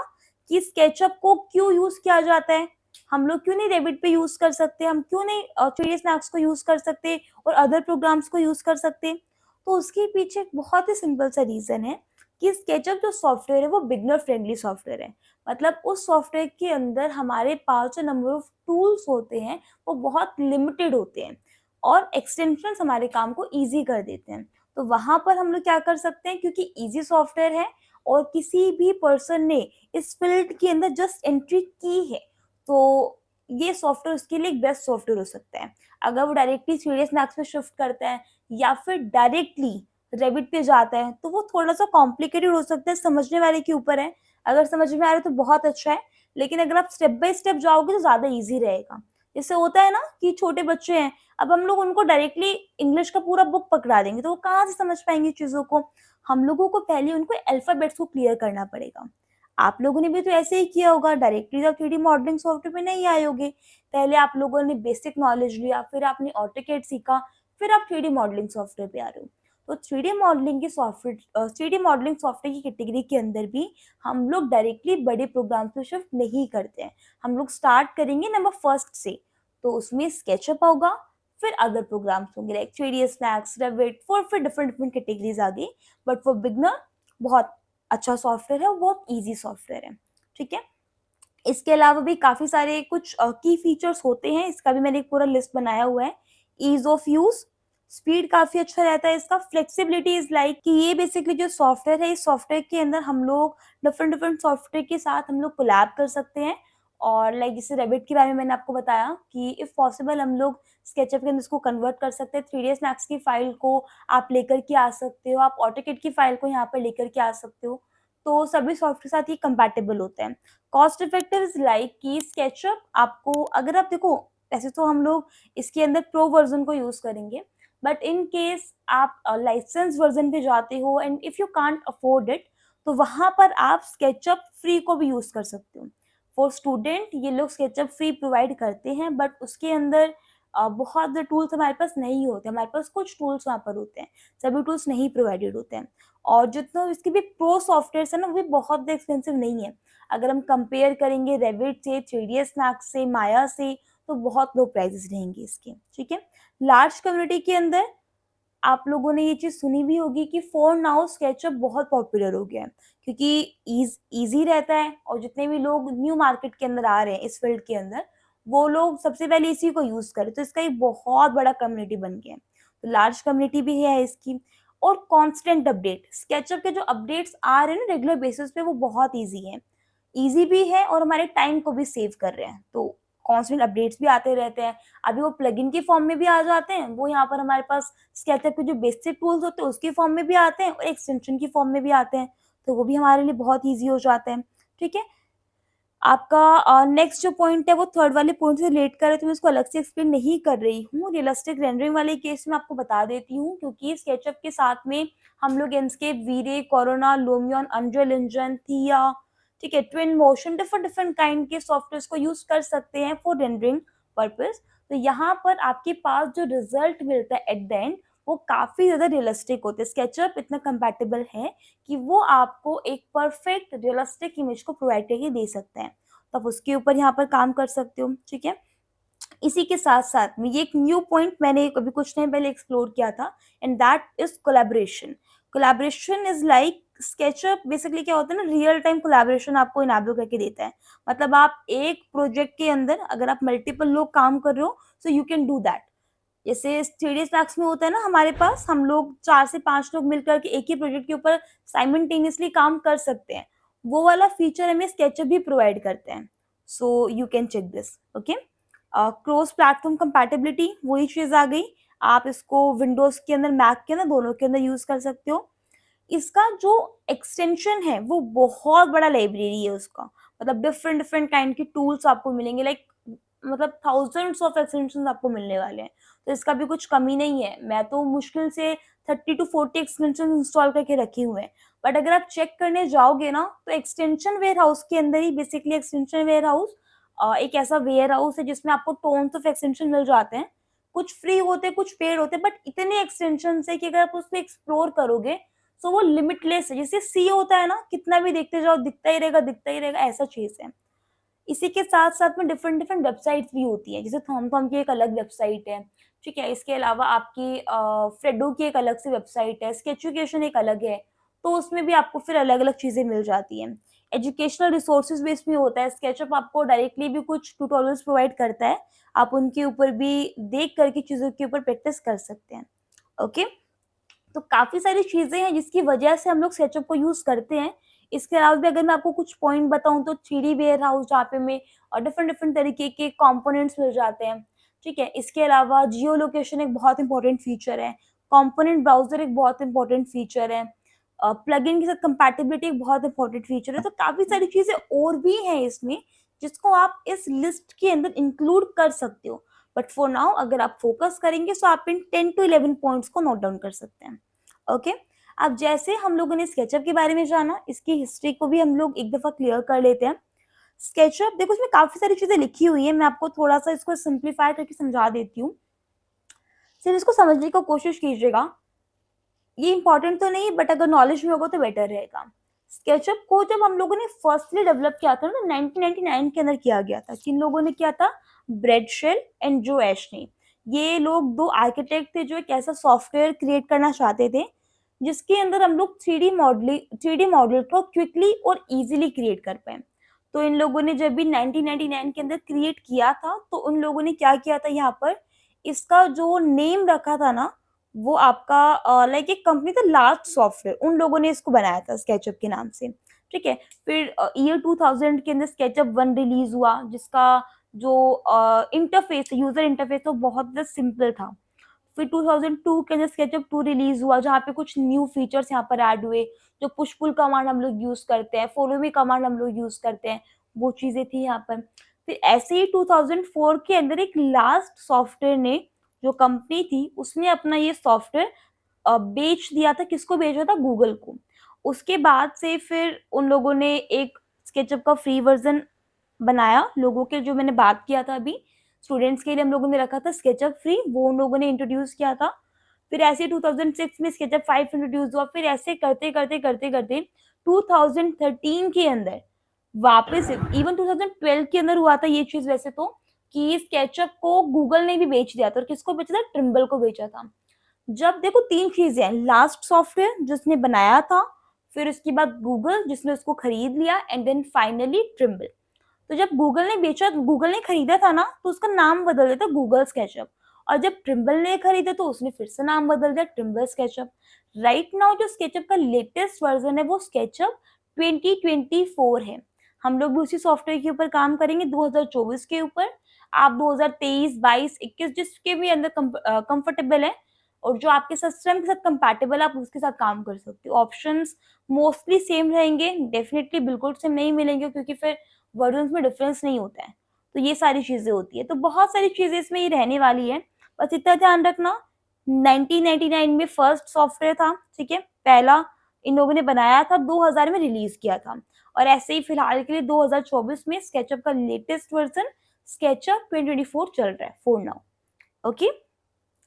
कि स्केचअप को क्यों यूज़ किया जाता है? हम लोग क्यों नहीं रेविट पे यूज़ कर सकते? हम क्यों नहीं 3ds मैक्स को यूज़ कर सकते और अदर प्रोग्राम्स को यूज़ कर सकते? तो उसके पीछे एक बहुत ही सिंपल सा रीज़न है कि स्केचअप जो सॉफ्टवेयर है वो बिगिनर फ्रेंडली सॉफ्टवेयर है। मतलब उस सॉफ्टवेयर के अंदर हमारे पास जो नंबर ऑफ टूल्स होते हैं वो बहुत लिमिटेड होते हैं और एक्सटेंशंस हमारे काम को ईज़ी कर देते हैं। तो वहाँ पर हम लोग क्या कर सकते हैं, क्योंकि ईज़ी सॉफ्टवेयर है और किसी भी पर्सन ने इस फील्ड के अंदर जस्ट एंट्री की है, तो ये सॉफ्टवेयर उसके लिए एक बेस्ट सॉफ्टवेयर हो सकता है। अगर वो डायरेक्टली 3ds मैक्स पे शिफ्ट करता है या फिर डायरेक्टली रेविट पे जाता है, तो वो थोड़ा-सा कॉम्प्लिकेटेड हो सकता है, समझने वाले के ऊपर है। अगर समझ में आ रहा है तो बहुत अच्छा है, लेकिन अगर आप स्टेप बाय स्टेप जाओगे तो ज़्यादा ईज़ी रहेगा। जैसे होता है ना कि छोटे बच्चे हैं, अब हम लोग उनको डायरेक्टली इंग्लिश का पूरा बुक पकड़ा देंगे, तो वो कहाँ से समझ पाएँगे चीज़ों को? हम लोगों को पहले उनको अल्फ़ाबेट्स को क्लियर करना पड़ेगा। आप लोगों ने भी तो ऐसे ही किया होगा, डायरेक्टली तो 3D मॉडलिंग सॉफ्टवेयर में नहीं आए होगे। पहले आप लोगों ने बेसिक नॉलेज लिया, फिर आपने ऑटोकैड सीखा, फिर आप 3D मॉडलिंग सॉफ्टवेयर पे आ रहे हो। तो 3D मॉडलिंग सॉफ्टवेयर की कैटेगरी के अंदर भी हम लोग डायरेक्टली बड़े प्रोग्राम्स में शिफ्ट नहीं करते हैं। हम लोग स्टार्ट करेंगे नंबर फर्स्ट से, तो उसमें स्केचअप होगा, फिर अदर प्रोग्राम्स होंगे लाइक 3ds मैक्स, रेविट, फिर डिफरेंट डिफरेंट कैटेगरीज आ गई। बट फॉर बिगनर बहुत अच्छा सॉफ्टवेयर है, बहुत ईजी सॉफ्टवेयर है, ठीक है। इसके अलावा भी काफ़ी सारे कुछ की फीचर्स होते हैं, इसका भी मैंने एक पूरा लिस्ट बनाया हुआ है। ईज़ ऑफ यूज़, स्पीड काफ़ी अच्छा रहता है इसका। फ्लेक्सिबिलिटी इज़ लाइक कि ये बेसिकली जो सॉफ्टवेयर है, इस सॉफ्टवेयर के अंदर हम लोग डिफरेंट डिफरेंट सॉफ्टवेयर के साथ हम लोग कोलैब कर सकते हैं। और लाइक जैसे रेविट के बारे में मैंने आपको बताया कि इफ़ पॉसिबल हम लोग स्केचअप के अंदर इसको कन्वर्ट कर सकते हैं। 3ds मैक्स की फ़ाइल को आप लेकर के आ सकते हो, आप ऑटोकैड की फ़ाइल को यहाँ पर लेकर के आ सकते हो। तो सभी सॉफ्टवेयर के साथ ये कंपैटिबल होता है। कॉस्ट इफेक्टिव इज़ लाइक कि स्केचअप आपको, अगर आप देखो, वैसे तो हम लोग इसके अंदर प्रो वर्ज़न को यूज़ करेंगे, बट इन केस आप लाइसेंस वर्ज़न पे जाते हो and if you can't afford it, तो वहाँ पर आप स्केचअप फ्री को भी यूज़ कर सकते हो। फॉर स्टूडेंट ये लोग स्केचअप फ्री प्रोवाइड करते हैं, बट उसके अंदर बहुत ज़्यादा टूल्स हमारे पास नहीं होते, हमारे पास कुछ टूल्स वहाँ पर होते हैं, सभी टूल्स नहीं प्रोवाइडेड होते हैं। और जितना इसके भी प्रो सॉफ्टवेयर्स है ना, वो भी बहुत ज़्यादा एक्सपेंसिव नहीं है। अगर हम कंपेयर करेंगे रेविट से, 3ds मैक्स से, माया से, तो बहुत लो प्राइसेस रहेंगे इसके, ठीक है। लार्ज कम्युनिटी के अंदर आप लोगों ने ये चीज़ सुनी भी होगी कि फॉर नाउ स्केचअप बहुत पॉपुलर हो गया है, क्योंकि ईज़ी रहता है और जितने भी लोग न्यू मार्केट के अंदर आ रहे हैं इस फील्ड के अंदर, वो लोग सबसे पहले इसी को यूज़ करें, तो इसका एक बहुत बड़ा कम्युनिटी बन गया है। तो लार्ज कम्युनिटी भी है इसकी। और कांस्टेंट अपडेट, स्केचअप के जो अपडेट्स आ रहे हैं ना रेगुलर बेसिस पे, वो बहुत ईज़ी हैं। ईज़ी भी है और हमारे टाइम को भी सेव कर रहे हैं, तो कांस्टेंट अपडेट्स भी आते रहते हैं। अभी वो प्लगइन के फॉर्म में भी आ जाते हैं, वो यहाँ पर हमारे पास स्केचअप के जो बेसिक टूल्स होते हैं उसके फॉर्म में भी आते हैं और एक्सटेंशन की फॉर्म में भी आते हैं, तो वो भी हमारे लिए बहुत ईज़ी हो जाते हैं, ठीक है। आपका नेक्स्ट जो पॉइंट है वो थर्ड वाले पॉइंट से रिलेट कर रहा है, तो मैं इसको अलग से एक्सप्लेन नहीं कर रही हूँ। रियलिस्टिक रेंडरिंग वाले केस में आपको बता देती हूँ, क्योंकि स्केचअप के साथ में हम लोग इनस्केप, वी-रे, कोरोना, लूमियन, अनरियल इंजन, थिया, ठीक है, twin motion, different different kind के सॉफ्टवेयर्स को यूज़ कर सकते हैं फॉर रेंडरिंग पर्पस। तो यहाँ पर आपके पास जो रिजल्ट मिलता है एट द एंड, वो काफ़ी ज़्यादा रियलिस्टिक होते हैं। स्केचअप इतना कंपैटिबल है कि वो आपको एक परफेक्ट रियलिस्टिक इमेज को प्रोवाइड करके दे सकता है, तो आप उसके ऊपर यहाँ पर काम कर सकते हो, ठीक है। इसी के साथ-साथ में ये एक न्यू पॉइंट मैंने अभी कुछ टाइम पहले एक्सप्लोर किया था, and that is collaboration. Collaboration is like SketchUp basically क्या होता है ना, रियल टाइम कोलैबोरेशन आपको इनेबल करके देता है। मतलब आप एक प्रोजेक्ट के अंदर अगर आप मल्टीपल लोग काम कर रहे हो, सो यू कैन डू दैट। जैसे 3D स्टैक्स में होता है ना, हमारे पास हम लोग 4 से 5 लोग मिलकर के एक ही प्रोजेक्ट के ऊपर साइमल्टेनियसली काम कर सकते हैं। वो वाला फीचर हमें स्केचअप भी प्रोवाइड करते हैं। So you can check this, okay. Cross platform compatibility, वही चीज़ आ गई। आप इसको विंडोज़ के अंदर, मैक के अंदर, दोनों के अंदर यूज़ कर सकते हो। इसका जो एक्सटेंशन है वो बहुत बड़ा लाइब्रेरी है उसका। मतलब डिफरेंट डिफरेंट काइंड के टूल्स आपको मिलेंगे, लाइक मतलब थाउजेंड्स ऑफ एक्सटेंशन आपको मिलने वाले हैं। तो इसका भी कुछ कमी नहीं है। मैं तो मुश्किल से 30 टू 40 एक्सटेंशन इंस्टॉल करके रखे हुए हैं। बट अगर आप चेक करने जाओगे ना, तो एक्सटेंशन वेयर हाउस के अंदर ही बेसिकली एक्सटेंशन वेयर हाउस एक ऐसा वेयर हाउस है जिसमें आपको टोन्स ऑफ एक्सटेंशन मिल जाते हैं। कुछ फ्री होते हैं, कुछ पेड होते हैं, बट इतने एक्सटेंशन है कि अगर आप उसको एक्सप्लोर करोगे तो वो लिमिटलेस है। जैसे सी होता है ना, कितना भी देखते जाओ दिखता ही रहेगा, दिखता ही रहेगा, ऐसा चीज है। इसी के साथ साथ में डिफरेंट डिफरेंट वेबसाइट्स भी होती है। जैसे थॉमथॉम की एक अलग वेबसाइट है, ठीक है। इसके अलावा आपकी फ्रेडो की एक अलग से वेबसाइट है, स्केचुकेशन एक अलग है। तो उसमें भी आपको फिर अलग अलग चीजें मिल जाती हैं। एजुकेशनल रिसोर्सेज भी इसमें होता है। स्केचअप आपको डायरेक्टली भी कुछ ट्यूटोरियल्स प्रोवाइड करता है, आप उनके ऊपर भी देख करके चीजों के ऊपर प्रैक्टिस कर सकते हैं, ओके। तो काफ़ी सारी चीज़ें हैं जिसकी वजह से हम लोग स्केचअप को यूज़ करते हैं। इसके अलावा भी अगर मैं आपको कुछ पॉइंट बताऊँ, तो 3D वेयर हाउस जहाँ पे हमें डिफरेंट डिफरेंट तरीके के कंपोनेंट्स मिल जाते हैं, ठीक है। इसके अलावा जियो लोकेशन एक बहुत इंपॉर्टेंट फीचर है। कंपोनेंट ब्राउज़र एक बहुत इंपॉर्टेंट फीचर है। प्लगइन के साथ कंपैटिबिलिटी एक बहुत इंपॉर्टेंट फीचर है। तो काफ़ी सारी चीज़ें और भी हैं इसमें जिसको आप इस लिस्ट के अंदर इंक्लूड कर सकते हो। बट फॉर नाउ अगर आप फोकस करेंगे तो आप इन 10 टू 11 पॉइंट्स को नोट डाउन कर सकते हैं, ओके। अब जैसे हम लोगों ने स्केचअप के बारे में जाना, इसकी हिस्ट्री को भी हम लोग एक दफा क्लियर कर लेते हैं। स्केचअप देखो, इसमें काफी सारी चीजें लिखी हुई है, मैं आपको थोड़ा सा इसको सिंप्लीफाई करके समझा देती हूँ। सिर्फ इसको समझने की कोशिश कीजिएगा। ये इंपॉर्टेंट तो नहीं, बट अगर नॉलेज में होगा तो बेटर रहेगा। स्केचअप को जब हम लोगों ने फर्स्टली डेवलप किया था ना, 1999 के अंदर किया गया था। किन लोगों ने किया था? ब्रैड शेल एंड जो एश ने। ये लोग दो आर्किटेक्ट थे जो एक ऐसा सॉफ्टवेयर क्रिएट करना चाहते थे जिसके अंदर हम लोग 3D मॉडल को क्विकली और इजीली क्रिएट कर पाए। तो इन लोगों ने जब भी 1999 के अंदर क्रिएट किया था, तो उन लोगों ने क्या किया था यहाँ पर, इसका जो नेम रखा था ना, वो आपका लाइक एक कंपनी था लार्ज सॉफ्टवेयर, उन लोगों ने इसको बनाया था स्केचअप के नाम से, ठीक है। फिर ईयर 2000 के अंदर स्केचअप 1 रिलीज हुआ, जिसका जो इंटरफेस, यूजर इंटरफेस, तो बहुत ज़्यादा सिंपल था। फिर 2002 के अंदर स्केचअप 2 रिलीज हुआ, जहाँ पे कुछ न्यू फीचर्स यहाँ पर ऐड हुए, जो पुश पुल कमांड हम लोग यूज करते हैं, फॉलो मी कमांड हम लोग यूज करते हैं, वो चीजें थी यहाँ पर। फिर ऐसे ही 2004 के अंदर एक लास्ट सॉफ्टवेयर ने, जो कंपनी थी, उसने अपना ये सॉफ्टवेयर बेच दिया था। किसको बेचा था? गूगल को। उसके बाद से फिर उन लोगों ने एक स्केचअप का फ्री वर्जन बनाया लोगों के, जो मैंने बात किया था अभी, स्टूडेंट्स के लिए हम लोगों ने रखा था स्केचअप फ्री, वो उन लोगों ने इंट्रोड्यूस किया था। फिर ऐसे 2006 में स्केचअप 5 इंट्रोड्यूस हुआ। फिर ऐसे करते करते करते करते 2013 के अंदर वापस, इवन 2012 के अंदर हुआ था ये चीज वैसे तो, कि स्केचअप को गूगल ने भी बेच दिया था। और किसको बेचा था? ट्रिम्बल को बेचा था। जब देखो, तीन चीजें हैं, लास्ट सॉफ्टवेयर जिसने बनाया था, फिर उसके बाद गूगल जिसने उसको खरीद लिया, एंड देन फाइनली ट्रिम्बल। तो जब गूगल ने खरीदा था ना, तो उसका नाम बदल दिया था गूगल स्केचअप। और जब ट्रिम्बल ने खरीदा तो उसने फिर से नाम बदल दिया ट्रिम्बल स्केचअप। राइट नाउ जो स्केचअप का लेटेस्ट वर्जन है वो स्केचअप 2024 है। हम लोग भी उसी सॉफ्टवेयर के ऊपर काम करेंगे 2024 के ऊपर। आप 2023, 22, 21 जिसके भी अंदर कंफर्टेबल है और जो आपके सिस्टम के साथ कंपैटिबल, आप उसके साथ काम कर सकते हो। ऑप्शंस मोस्टली सेम रहेंगे, डेफिनेटली बिल्कुल सेम नहीं मिलेंगे, क्योंकि फिर वर्जन्स में डिफरेंस नहीं होता है। तो ये सारी चीजें होती है। तो बहुत सारी चीजें इसमें ये रहने वाली है। बस इतना ध्यान रखना, 1999 में फर्स्ट सॉफ्टवेयर था, ठीक है, पहला इन लोगों ने बनाया था, 2000 में रिलीज किया था। और ऐसे ही फिलहाल के लिए 2024 में स्केचअप का लेटेस्ट वर्जन स्केचअप 2024 चल रहा है फॉर नाउ, ओके।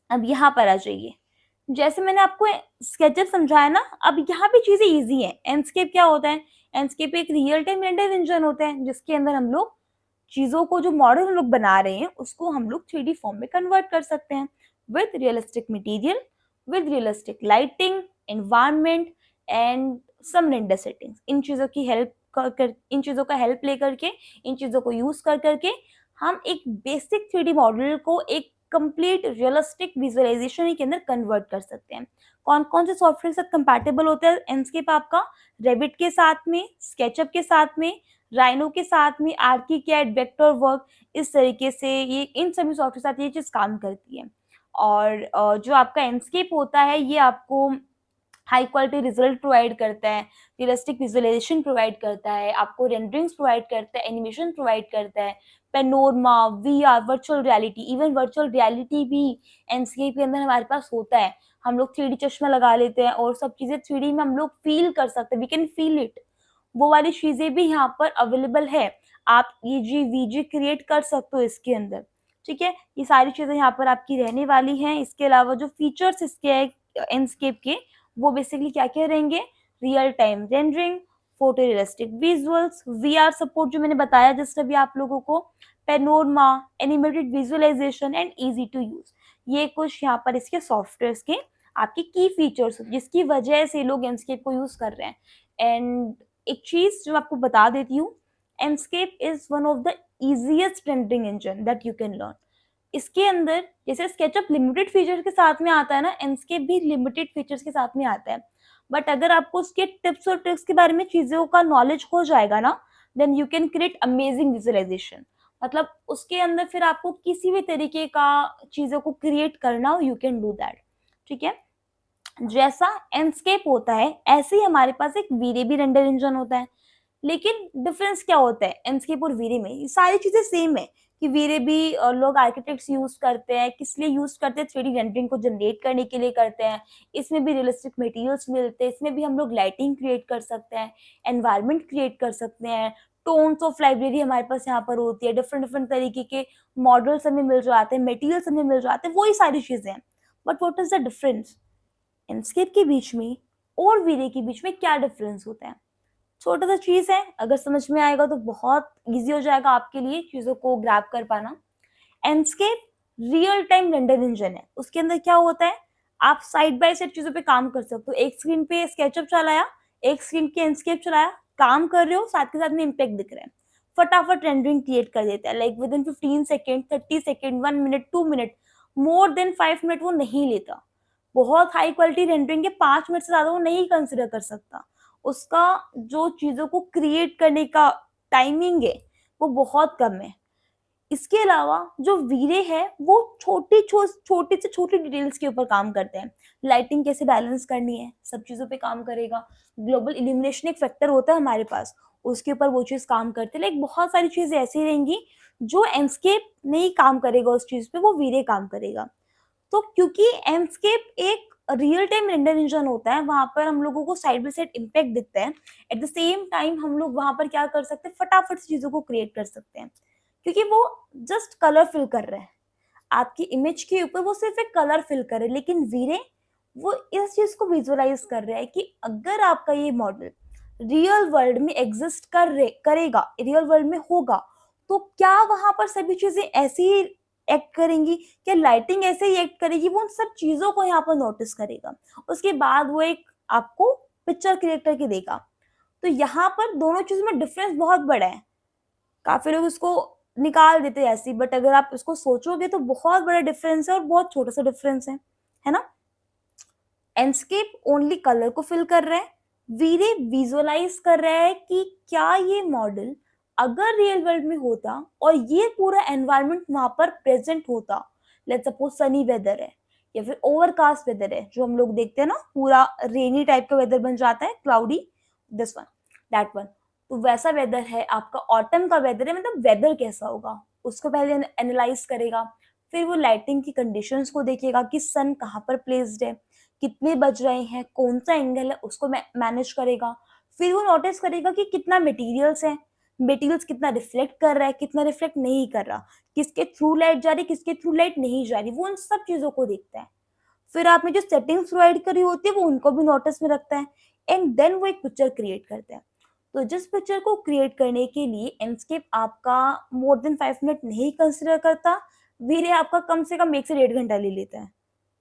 अब यहाँ पर आ जाइए। जैसे मैंने आपको स्केचअप समझाया ना, अब यहाँ पे चीजें इजी है। एंडस्केप क्या होता है? एंडस्केप एक रियल टाइम रेंडर इंजन होता है, जिसके अंदर हम लोग चीजों को, जो मॉडल हम लोग बना रहे हैं, उसको हम लोग 3D फॉर्म में कन्वर्ट कर सकते हैं with realistic material, with realistic lighting, environment and some render settings. इन चीज़ों की हेल्प इन चीज़ों का हेल्प लेकर के, इन चीज़ों को यूज़ कर करके हम एक बेसिक 3D मॉडल को एक कंप्लीट रियलिस्टिक विजुअलाइजेशन के अंदर कन्वर्ट कर सकते हैं। कौन कौन से सॉफ्टवेयर के साथ कंपैटिबल होता है एंडस्केप आपका? रेविट के साथ में, स्केचअप के साथ में, राइनो के साथ में, आर्किकैड, वेक्टर वर्क, इस तरीके से ये इन सभी सॉफ्टवेयर के साथ ये चीज़ काम करती है। और जो आपका एंडस्केप होता है ये आपको हाई क्वालिटी रिजल्ट प्रोवाइड करता है, रियलिस्टिक विजुअलाइजेशन प्रोवाइड करता है, आपको रेंडरिंग्स प्रोवाइड करता है, एनिमेशन प्रोवाइड करता है, panorama, VR, virtual reality, even virtual reality भी एंडस्केप के अंदर हमारे पास होता है। हम लोग 3D चश्मा लगा लेते हैं और सब चीज़ें 3D में हम लोग फील कर सकते हैं, वी कैन फील इट। वो वाली चीज़ें भी यहाँ पर अवेलेबल है। आप ईजी, वीजी क्रिएट कर सकते हो इसके अंदर, ठीक है? ये सारी चीज़ें यहाँ पर आपकी रहने वाली हैं। इसके अलावा जो फीचर्स इसके हैं एंडस्केप के, वो बेसिकली क्या-क्या रहेंगे? Real time rendering, photo realistic visuals, VR support जो मैंने बताया जस्ट अभी आप लोगों को, panorama, animated visualisation and easy to use. ये कुछ यहाँ पर इसके सॉफ्टवेयर्स के आपके की फीचर्स जिसकी वजह से लोग एंडस्केप को यूज़ कर रहे हैं। एंड एक चीज़ जो आपको बता देती हूँ, Enscape is one of the easiest rendering engine that you can learn. इसके अंदर जैसे स्केचअप लिमिटेड फीचर के साथ में आता है ना, एंडस्केप भी लिमिटेड फीचर्स के साथ में आता है। बट अगर आपको उसके टिप्स और ट्रिक्स के बारे में चीज़ों का नॉलेज हो जाएगा ना, then you can create amazing visualisation. मतलब उसके अंदर फिर आपको किसी भी तरीके का चीज़ों को क्रिएट करना हो, यू कैन डू दैट, ठीक है? जैसा एंडस्केप होता है ऐसे ही हमारे पास एक वीरे भी रेंडर इंजन होता है। लेकिन डिफरेंस क्या होता है एंडस्केप और वीरे में? ये सारी चीजें सेम है कि वीरे भी लोग आर्किटेक्ट्स यूज करते हैं, किस लिए यूज करते हैं? 3D रेंडरिंग को जनरेट करने के लिए करते हैं। इसमें भी रियलिस्टिक मटेरियल्स मिलते हैं, इसमें भी हम लोग लाइटिंग क्रिएट कर सकते हैं, एनवायरनमेंट क्रिएट कर सकते हैं, टोन्स ऑफ लाइब्रेरी हमारे पास यहाँ पर होती है, डिफरेंट डिफरेंट तरीके के मॉडल्स हमें मिल जाते हैं, मटेरियल्स हमें मिल जाते हैं, वही सारी चीजें हैं। But what is the difference? Enscape के बीच में और वीरे के बीच में क्या डिफरेंस होता है? छोटा सा चीज है, अगर समझ में आएगा तो बहुत इजी हो जाएगा आपके लिए चीजों को ग्रैब कर पाना। एंडस्केप रियल टाइम रेंडर इंजन है। उसके अंदर क्या होता है, आप साइड बाय साइड चीजों पे काम कर सकते हो। एक स्क्रीन पे स्केचअप चलाया, एक स्क्रीन के एंडस्केप चलाया, काम कर रहे हो, साथ के साथ में इम्पैक्ट दिख रहा है, फटाफट रेंडरिंग क्रिएट कर देता है। Like with in 15 second, 30 second, 1 minute, 2 minute, more than 5 minute वो नहीं लेता। बहुत हाई क्वालिटी रेंडरिंग के 5 मिनट से ज्यादा वो नहीं कंसिडर कर सकता। उसका जो चीजों को क्रिएट करने का टाइमिंग है वो बहुत कम है। इसके अलावा जो वीरे है वो छोटी से छोटी डिटेल्स के ऊपर काम करते हैं। लाइटिंग कैसे बैलेंस करनी है, सब चीजों पे काम करेगा। ग्लोबल इल्यूमिनेशन एक फैक्टर होता है हमारे पास, उसके ऊपर वो चीज काम करते हैं। लाइक बहुत सारी चीजें ऐसी रहेंगी जो एंडस्केप नहीं काम करेगा, उस चीज पे वो वीरे काम करेगा। तो क्योंकि एंडस्केप एक रियल टाइम रेंडर इंजन होता है, वहां पर हम लोगों को साइड बाय साइड इम्पैक्ट दिखता है। एट द सेम टाइम हम लोग वहां पर क्या कर सकते हैं, फटाफट से चीजों को क्रिएट कर सकते हैं, क्योंकि वो जस्ट कलर फिल कर रहे हैं आपकी इमेज के ऊपर, वो सिर्फ एक कलर फिल कर रहे हैं। लेकिन वीरे वो इस चीज को विजुअलाइज कर रहा है कि अगर आपका ये मॉडल रियल वर्ल्ड में एग्जिस्ट करेगा, रियल वर्ल्ड में होगा, तो क्या वहां पर सभी चीजें ऐसी ही एक्ट करेंगी, क्या लाइटिंग ऐसे ही एक्ट करेगी? वो उन सब चीजों को यहाँ पर नोटिस करेगा। उसके बाद वो एक आपको पिक्चर क्रिएट करके देगा। तो यहाँ पर दोनों चीजों में डिफरेंस बहुत बड़ा है। काफी लोग इसको निकाल देते हैं ऐसी, बट अगर आप इसको सोचोगे तो बहुत बड़ा डिफरेंस है और बहुत छोटा सा डिफरेंस है ना? एंडस्केप ओनली कलर को फिल कर रहा है, वीरे विजुअलाइज कर रहा है कि क्या ये मॉडल अगर रियल वर्ल्ड में होता और ये पूरा एनवायरनमेंट वहां पर प्रेजेंट होता, लेट्स सपोज सनी वेदर है या फिर ओवरकास्ट वेदर है, जो हम लोग देखते हैं ना, पूरा रेनी टाइप का वेदर बन जाता है, cloudy, this one, that one. तो वैसा वेदर है, आपका ऑटम का वेदर है, मतलब वेदर कैसा होगा उसको पहले एनालाइज करेगा। फिर वो लाइटिंग की कंडीशंस को देखेगा कि सन कहाँ पर प्लेस्ड है, कितने बज रहे हैं, कौन सा एंगल है, उसको मैनेज करेगा। फिर वो नोटिस करेगा कि कितना मटेरियल्स है, मटेरियल्स कितना रिफ्लेक्ट कर रहा है, कितना रिफ्लेक्ट नहीं कर रहा, किसके थ्रू लाइट जा रही, किसके थ्रू लाइट नहीं जा रही, वो उन सब चीजों को देखता है। फिर आपने जो सेटिंग्स प्रोवाइड करी होती है वो उनको भी नोटिस में रखता है, एंड देन वो एक पिक्चर क्रिएट करता है। तो जिस पिक्चर को क्रिएट करने के लिए एंडस्केप आपका मोर देन 5 मिनट नहीं कंसिडर करता, वीरे आपका कम से कम 1 से 1.5 घंटा ले लेता है।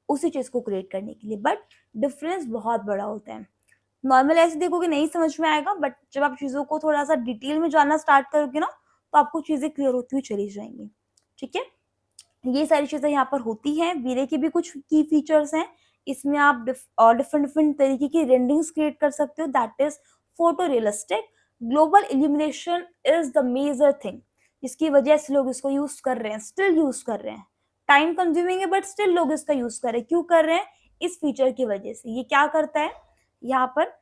उसी चीज को क्रिएट करने के लिए, बट डिफरेंस बहुत बड़ा होता है। नॉर्मल ऐसे देखोगे नहीं समझ में आएगा, बट जब आप चीजों को थोड़ा सा डिटेल में जानना स्टार्ट करोगे ना, तो आपको चीजें क्लियर होती हुई चली जाएंगी। ठीक है, ये सारी चीजें यहाँ पर होती हैं। वीरे के भी कुछ की फीचर्स हैं, इसमें आप डिफरेंट डिफरेंट तरीके की रेंडरिंग्स क्रिएट कर सकते हो, that is photo realistic. Global illumination is the major thing, जिसकी वजह से लोग इसको यूज कर रहे हैं, स्टिल यूज कर रहे हैं। टाइम कंज्यूमिंग है बट स्टिल लोग इसका यूज कर रहे हैं। क्यों कर रहे हैं? इस फीचर की वजह से। ये क्या करता है यहाँ पर,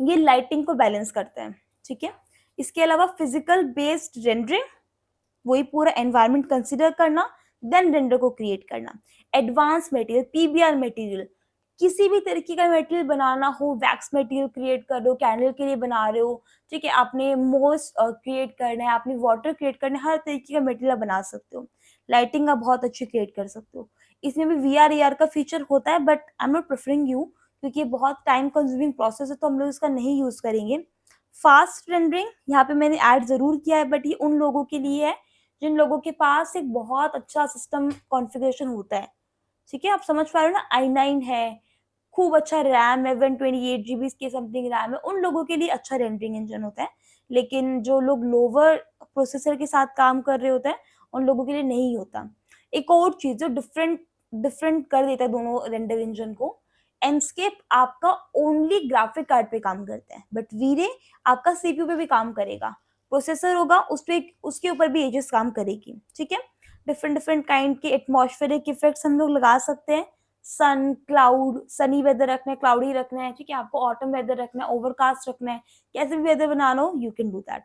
ये लाइटिंग को बैलेंस करता है। ठीक है, इसके अलावा फिजिकल बेस्ड रेंडरिंग, वही पूरा एनवायरनमेंट कंसिडर करना, देन रेंडर को क्रिएट करना। एडवांस मटेरियल, पीबीआर मटेरियल, किसी भी तरीके का मटेरियल बनाना हो, वैक्स मटेरियल क्रिएट कर रहे हो, कैंडल के लिए बना रहे हो, ठीक है, आपने मोस क्रिएट करना है, आपने वाटर क्रिएट करना है, हर तरीके का मटेरियल आप बना सकते हो। लाइटिंग आप बहुत अच्छी क्रिएट कर सकते हो। इसमें भी वीआर एआर का फीचर होता है, but I am not preferring you, क्योंकि ये बहुत टाइम कंज्यूमिंग प्रोसेस है, तो हम लोग इसका नहीं यूज करेंगे। फास्ट रेंडरिंग यहाँ पे मैंने ऐड जरूर किया है, बट ये उन लोगों के लिए है जिन लोगों के पास एक बहुत अच्छा सिस्टम कॉन्फ़िगरेशन होता है। ठीक है, आप समझ पा रहे हो ना, i9 है, खूब अच्छा रैम है, 128 GB के समथिंग रैम है, उन लोगों के लिए अच्छा रेंडरिंग इंजन होता है। लेकिन जो लोग लोअर प्रोसेसर के साथ काम कर रहे होते हैं, उन लोगों के लिए नहीं होता। एक और चीज जो डिफरेंट कर देता है दोनों रेंडर इंजन को, एनस्केप आपका ओनली ग्राफिक कार्ड पे काम करता है, बट वीरे आपका सीपीयू पे भी काम करेगा। प्रोसेसर होगा उस पे, उसके ऊपर भी एजेस काम करेगी। ठीक है, डिफरेंट काइंड के एटमॉस्फेरिक इफेक्ट्स हम लोग लगा सकते हैं। सन, क्लाउड, सनी वेदर रखना है, क्लाउडी रखना है, ठीक है, आपको ऑटम वेदर रखना है, ओवरकास्ट रखना है, कैसे भी वेदर बनाना हो, you can do that.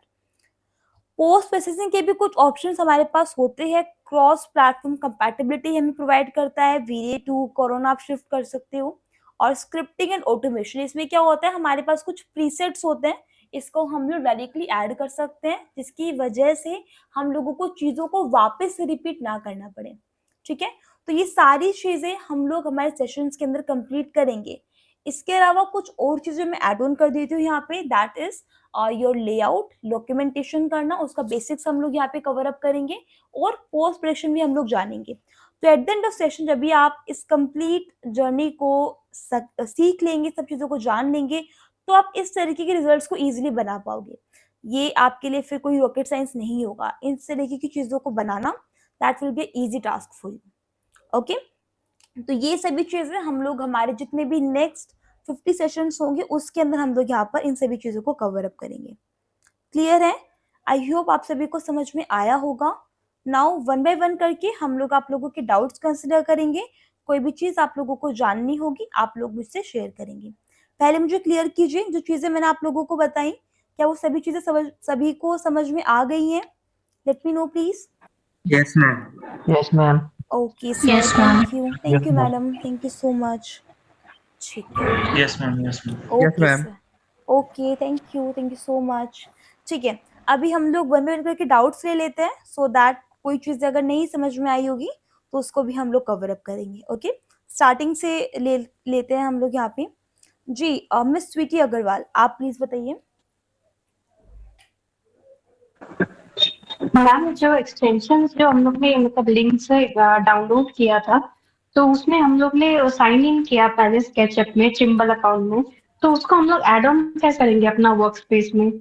Post processing के भी कुछ ऑप्शंस हमारे पास होते हैं। क्रॉस प्लेटफॉर्म कंपैटिबिलिटी हमें प्रोवाइड करता है, वीरे टू कोरोना आप शिफ्ट कर सकते हो। और स्क्रिप्टिंग एंड ऑटोमेशन, इसमें क्या होता है, हमारे पास कुछ प्रीसेट्स होते हैं, इसको हम लोग डायरेक्टली ऐड कर सकते हैं, जिसकी वजह से हम लोगों को चीजों को वापस से रिपीट ना करना पड़े। ठीक है, तो ये सारी चीजें हम लोग हमारे सेशंस के अंदर कंप्लीट करेंगे। इसके अलावा कुछ और चीजें मैं ऐड ऑन कर देती हूँ यहाँ पे, that is your layout, documentation करना, उसका बेसिक्स हम लोग यहाँ पे कवर अप करेंगे, और पोस्ट प्रोडक्शन भी हम लोग जानेंगे। तो at the end of session जब भी आप इस कंप्लीट जर्नी को सीख लेंगे, सब चीजों को जान लेंगे, तो आप इस तरीके के रिजल्ट्स को इजीली बना पाओगे। ये आपके लिए फिर कोई रॉकेट साइंस नहीं होगा, इस तरीके की चीजों को बनाना, that will be easy task for you. Okay, तो ये सभी चीजें हम लोग हमारे जितने भी नेक्स्ट 50 सेशंस होंगे उसके अंदर हम लोग यहाँ पर इन सभी चीजों को कवर अप करेंगे। क्लियर है? आई होप आप सभी को समझ में आया होगा। नाउ वन बाय वन करके हम लोग आप लोगों के डाउट्स कंसिडर करेंगे। कोई भी चीज आप लोगों को जाननी होगी, आप लोग मुझसे शेयर करेंगे। पहले मुझे क्लियर कीजिए, जो चीजें मैंने आप लोगों को बताई, क्या वो सभी चीजें सभी को समझ में आ गई हैं? Let me know please. Yes, ma'am. Yes, ma'am. Okay sir, Yes, ma'am. Thank you madam, thank you so much. ठीक है, Yes, ma'am. Yes, ma'am. Yes, okay ma'am. Sir, okay, thank you so much. ठीक है, अभी हम लोग one by one करके doubts ले लेते हैं, सो दैट कोई चीज अगर नहीं समझ में आई होगी तो उसको भी हम लोग कवर अप करेंगे। ओके, स्टार्टिंग से लेते हैं हम लोग यहाँ पे। जी मिस स्वीटी अग्रवाल, आप प्लीज बताइए। मैम, जो एक्सटेंशन जो हम लोग ने मतलब लिंक से डाउनलोड किया था, तो उसमें हम लोग ने साइन इन किया पहले स्केचअप में, चिम्बल अकाउंट में, तो उसको हम लोग एड ऑन कैसे करेंगे अपना वर्क स्पेस में?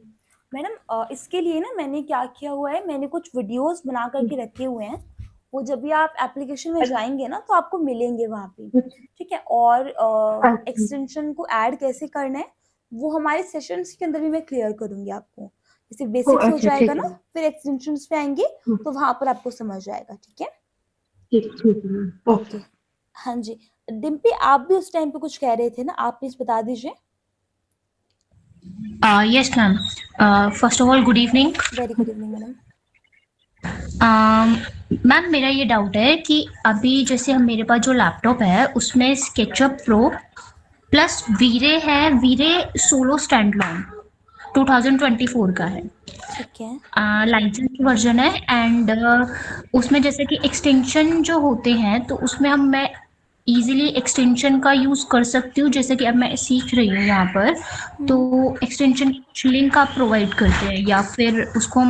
मैडम इसके लिए ना मैंने क्या किया हुआ है, मैंने कुछ वीडियोस बना करके रखे हुए हैं, वो जब भी आप एप्लीकेशन में जाएंगे ना तो आपको मिलेंगे वहां पे। ठीक है, और एक्सटेंशन को ऐड कैसे करना है वो हमारे सेशंस के अंदर भी मैं क्लियर करूंगी आपको। जैसे बेसिक्स हो अच्छा, जाएगा ठीक ना, है। फिर एक्सटेंशंस पे आएंगे तो वहां पर आपको समझ आएगा। ठीक है, ठीक है, ओके। हाँ जी। डिम्पी, आप भी उस टाइम पे कुछ कह रहे थे ना, आप प्लीज बता दीजिए। Yes, ma'am. First of all, good evening. Very good evening madam. Ma'am, मेरा ये डाउट है कि अभी जैसे हम मेरे पास जो लैपटॉप है उसमें स्केचअप प्रो प्लस वीरे है, वीरे सोलो स्टैंड लॉन 2024 का है, ठीक है, लाइसेंस वर्जन है, एंड उसमें जैसे कि एक्सटेंशन जो होते हैं तो उसमें मैं इजीली एक्सटेंशन का यूज़ कर सकती हूँ, जैसे कि अब मैं सीख रही हूँ यहाँ पर, तो एक्सटेंशन लिंक आप प्रोवाइड करते हैं या फिर उसको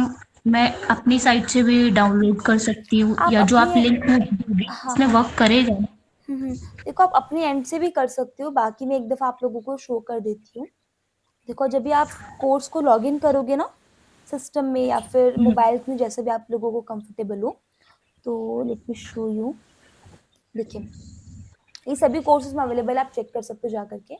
मैं अपनी साइट से भी डाउनलोड कर सकती हूँ, आप या जो आप अपने- लिंक में दोगे हाँ, उसमें वर्क करेगा? देखो आप अपने एंड से भी कर सकते हो, बाकी मैं एक दफ़ा आप लोगों को शो कर देती हूँ। देखो जब भी आप कोर्स को लॉगिन करोगे ना सिस्टम में या फिर मोबाइल में, जैसे भी आप लोगों को कंफर्टेबल हो, तो लेट मी शो यू। देखिए ये सभी कोर्सेज में अवेलेबल है, आप चेक कर सकते हो जा करके।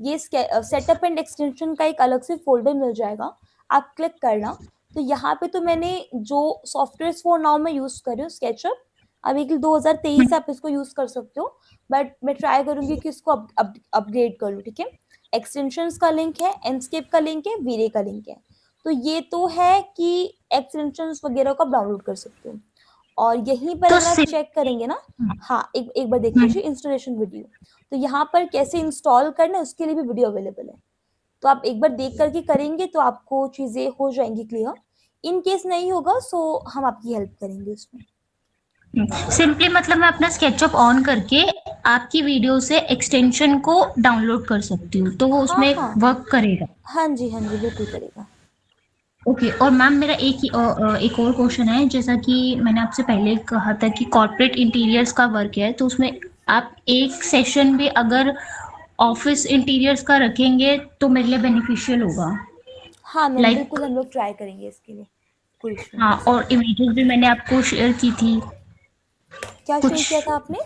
ये सेटअप एंड एक्सटेंशन का एक अलग से फोल्डर मिल जाएगा, आप क्लिक करना। तो यहाँ पे तो मैंने जो सॉफ्टवेयर फॉर नाउ मैं यूज कर रही हूँ स्केचअप, अभी के 2023 से आप इसको यूज कर सकते हो, बट मैं ट्राई करूंगी कि इसको अपग्रेड कर लूँ, ठीक है। एक्सटेंशंस का लिंक है, एंडस्केप का लिंक है, वीरे का लिंक है। तो ये तो है कि एक्सटेंशंस वगैरह को आप डाउनलोड कर सकते हो। और यहीं पर तो अगर आप चेक करेंगे ना, हाँ एक बार देख लीजिए इंस्टॉलेशन वीडियो। तो यहाँ पर कैसे इंस्टॉल करना है उसके लिए भी वीडियो अवेलेबल है, तो आप एक बार देख करके करेंगे तो आपको चीजें हो जाएंगी क्लियर। इन केस नहीं होगा सो हम आपकी हेल्प करेंगे उसमें। सिंपली मतलब मैं अपना स्केचअप ऑन करके आपकी वीडियो से एक्सटेंशन को डाउनलोड कर सकती हूँ, तो वो हाँ उसमें हाँ वर्क करेगा। हाँ जी बिल्कुल करेगा। ओके। और मैम मेरा एक और क्वेश्चन है, जैसा कि मैंने आपसे पहले कहा था कि कॉर्पोरेट इंटीरियर्स का वर्क है, तो उसमें आप एक सेशन भी अगर ऑफिस इंटीरियर्स का रखेंगे तो मेरे लिए बेनिफिशियल होगा। हाँ मैम लाइक बिल्कुल हम लोग ट्राई करेंगे इसके लिए, कोई इशू हाँ, नहीं। और इमेजेस भी मैंने आपको शेयर की थी। क्या शेयर किया कुछ था आपने?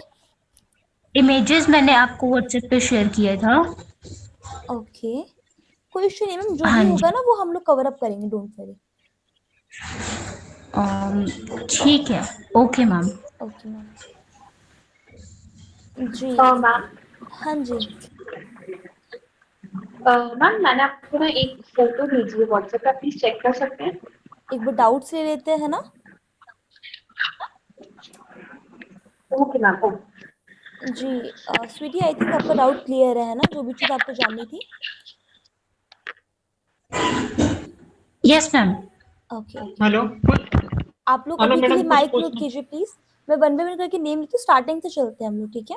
इमेजेस मैंने आपको व्हाट्सएप पे शेयर किया था। ओके कोई इशू नहीं मैम, जो भी हाँ होगा जी। ना वो हम लोग कवर अप करेंगे, डोंट वरी। ठीक है। Okay ma'am. ओके मैम जी। मैम हाँ जी मैम मैंने आपको ना एक फोटो भेजी है व्हाट्सएप पे, आप प्लीज चेक कर सकते हैं? एक बार डाउट्स ले लेते हैं ना। Okay ma'am, okay. जी स्वीटी आई थिंक आपका डाउट क्लियर है ना, जो भी चीज़ आपको जाननी थी। Yes ma'am. Okay okay hello आप लोग हेलो अभी के लिए मैडम, कुछ माइक म्यूट पूछना। कीजिए प्लीज। मैं वन बाय वन करके नेम लेती हूँ, स्टार्टिंग से चलते हैं हम लोग, ठीक है।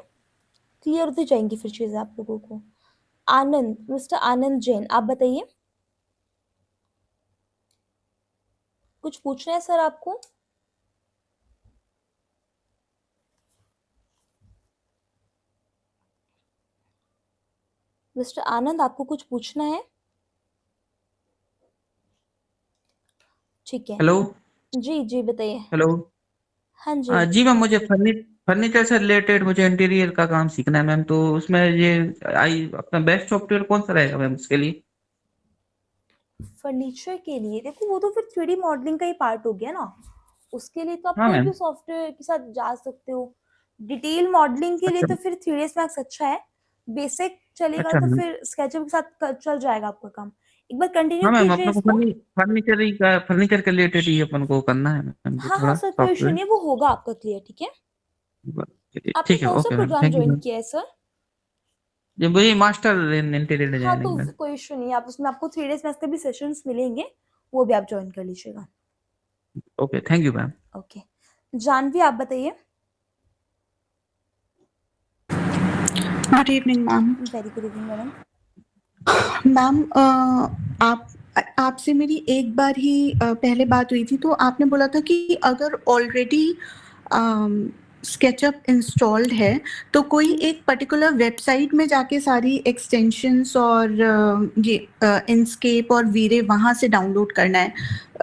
क्लियर होती जाएंगी फिर चीजें आप लोगों को। आनंद, मिस्टर आनंद जैन, आप बताइए कुछ पूछना है सर आपको? मिस्टर आनंद आपको कुछ पूछना है? ठीक है हेलो जी जी बताइए। हेलो। हाँ जी जी मैम, मुझे फर्नीचर से रिलेटेड मुझे इंटीरियर का काम सीखना है मैम, तो उसमें ये अपना बेस्ट सॉफ्टवेयर कौन सा रहेगा मैम उसके लिए? फर्नीचर के लिए देखो वो तो फिर 3D मॉडलिंग का ही पार्ट हो गया ना, उसके लिए तो आप हाँ कोई भी मैम। सॉफ्टवेयर के साथ जा सकते हो। डिटेल मॉडलिंग के लिए अच्छा तो फिर 3ds मैक्स अच्छा है, बेसिक चलेगा अच्छा तो मैम। फिर स्केचअप के साथ चल जाएगा आपका काम। एक बार कंटिन्यू हाँ मैम, कीजिए अपने को इसको। फर्नीचर के रिलेटेड ही अपन को करना है मैम, तो हाँ हाँ थोड़ा सर कोई इशू सॉफ्टवेयर। नहीं है, वो होगा आपका क्लियर, ठीक है। आपने ठीक है, कौन सा okay ma'am, programme thank you join ma'am. किया है सर? ये वही मास्टर इन इंटीरियर हाँ तो डिजाइनिंग में। कोई इशू नहीं है, आप उसमें आपको 3ds मैक्स के भी सेशंस मिलेंगे, वो भी आप ज्वाइन कर लीजिएगा। Okay, thank you ma'am. Okay Jahnavi आप बताइए। Good evening ma'am. Very good evening madam. Ma'am आप आपसे मेरी एक बार ही पहले बात हुई थी, तो आपने बोला था कि अगर ऑलरेडी स्केचअप इंस्टॉल्ड है तो कोई एक पर्टिकुलर वेबसाइट में जाके सारी एक्सटेंशंस और ये इंस्केप और वीरे वहाँ से डाउनलोड करना है।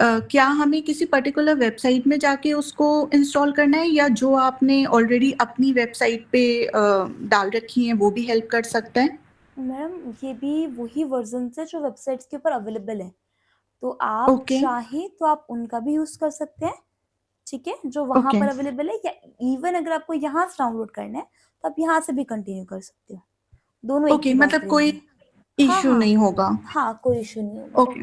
क्या हमें किसी पर्टिकुलर वेबसाइट में जाके उसको इंस्टॉल करना है, या जो आपने ऑलरेडी अपनी वेबसाइट पे डाल रखी हैं वो भी हेल्प कर सकता है? मैम ये भी वही वर्जन है जो वेबसाइट्स के ऊपर अवेलेबल है, तो आप ओके चाहें तो आप उनका भी यूज कर सकते हैं, ठीक है, जो वहां ओके पर अवेलेबल है। या इवन अगर आपको यहाँ से डाउनलोड करना है तो आप यहाँ से भी कंटिन्यू कर सकते हो, दोनों एक ओके, ही बात मतलब कोई रहेगी। हाँ इश्यू हाँ नहीं होगा। हाँ कोई इशू नहीं होगा। ओके।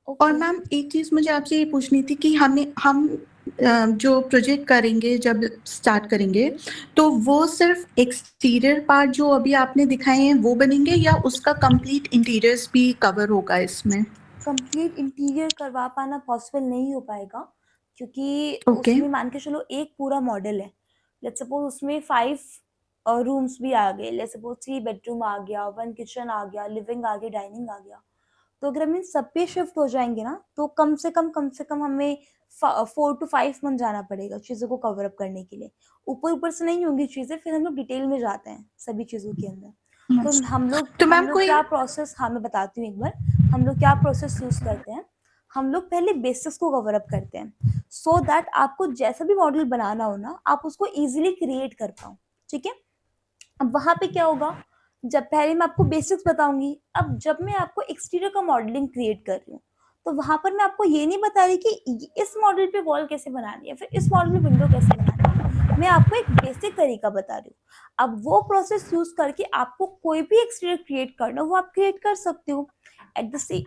और ओके मैम एक चीज़ मुझे आपसे ये पूछनी थी कि हम जो प्रोजेक्ट करेंगे जब स्टार्ट करेंगे, तो वो सिर्फ एक्सटीरियर पार्ट जो अभी आपने दिखाए हैं वो बनेंगे, या उसका कंप्लीट इंटीरियर्स भी कवर होगा इसमें? कंप्लीट इंटीरियर करवा पाना पॉसिबल नहीं हो पाएगा, क्योंकि ओके उसमें मान के चलो एक पूरा मॉडल है, लेट्स सपोज उसमें 5 रूम्स भी आ गए, लेट्स सपोज 3 बेडरूम आ गया, 1 किचन आ गया, लिविंग आ गया, डाइनिंग आ गया, तो अगर हम इन सब पे शिफ्ट हो जाएंगे ना तो कम से कम हमें 4 to 5 मंथ जाना पड़ेगा चीज़ों को कवर अप करने के लिए। ऊपर से नहीं होंगी चीज़ें, फिर हम लोग डिटेल में जाते हैं सभी चीज़ों के अंदर। तो तो हम मैम लोग कोई क्या प्रोसेस, हाँ मैं बताती हूँ एक बार, हम लोग क्या प्रोसेस यूज करते हैं। हम लोग पहले बेसिक्स को कवर अप करते हैं सो दैट आपको जैसा भी मॉडल बनाना हो ना आप उसको इजीली क्रिएट कर पाओ, ठीक है। अब वहां पे क्या होगा, जब पहले मैं आपको बेसिक्स बताऊंगी, अब जब मैं आपको एक्सटीरियर का मॉडलिंग क्रिएट कर रही हूँ तो वहां पर मैं आपको ये नहीं बता रही कि इस मॉडल पे वॉल कैसे बनानी है, फिर इस मॉडल में विंडो कैसे बनानी है, मैं आपको एक बेसिक तरीका बता रही हूँ। अब वो प्रोसेस यूज करके आपको कोई भी एक्सटीरियर क्रिएट करना हो वो आप क्रिएट कर सकते हो at the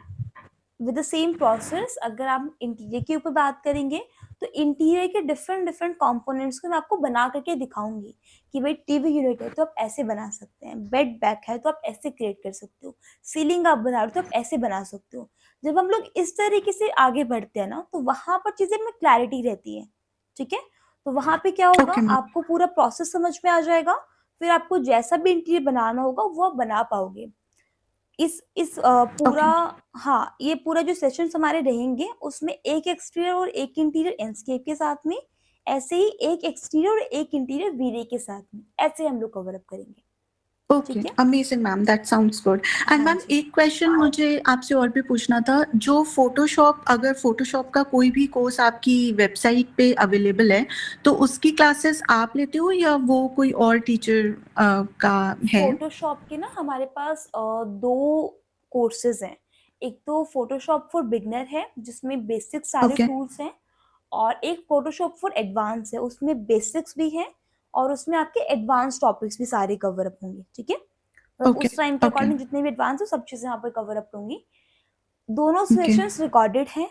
with the same process. अगर आप इंटीरियर के ऊपर बात करेंगे तो इंटीरियर के डिफरेंट कंपोनेंट्स को मैं आपको बना करके दिखाऊंगी कि भाई टीवी यूनिट है तो आप ऐसे बना सकते हैं, बेड बैक है तो आप ऐसे क्रिएट कर सकते हो, सीलिंग आप बना रहे हो तो आप ऐसे बना सकते हो। जब हम लोग इस तरीके से आगे बढ़ते हैं ना तो वहां पर चीजें में क्लैरिटी रहती है, ठीक है। तो वहां पे क्या होगा, ओके मैम आपको पूरा प्रोसेस समझ में आ जाएगा, फिर आपको जैसा भी इंटीरियर बनाना होगा वो आप बना पाओगे। पूरा, ओके हाँ ये पूरा जो सेशंस हमारे रहेंगे उसमें एक एक्सटीरियर और एक इंटीरियर एंडस्केप के साथ में, ऐसे ही एक एक्सटीरियर और एक इंटीरियर वीरे के साथ में, ऐसे हम लोग कवर अप करेंगे, ओके ठीक है। Amazing ma'am, that sounds good. And हाँ मैम जी, एक क्वेश्चन मुझे आपसे और भी पूछना था, जो फोटोशॉप, अगर फोटोशॉप का कोई भी कोर्स आपकी वेबसाइट पे अवेलेबल है तो उसकी क्लासेस आप लेते हो या वो कोई और टीचर का है? फोटोशॉप के ना हमारे पास 2 कोर्सेज हैं। एक तो फोटोशॉप फॉर बिगनर है जिसमें बेसिक सारे ओके टूल्स हैं, और एक फोटोशॉप फॉर एडवांस है उसमें बेसिक्स भी हैं और उसमें आपके एडवांस टॉपिक्स भी सारे कवर अप होंगे, ठीक है। मतलब ओके उस टाइम के ओके अकॉर्डिंग जितने भी एडवांस हो सब चीजें यहाँ पे कवर अप होंगी। दोनों ओके सेशंस रिकॉर्डेड हैं।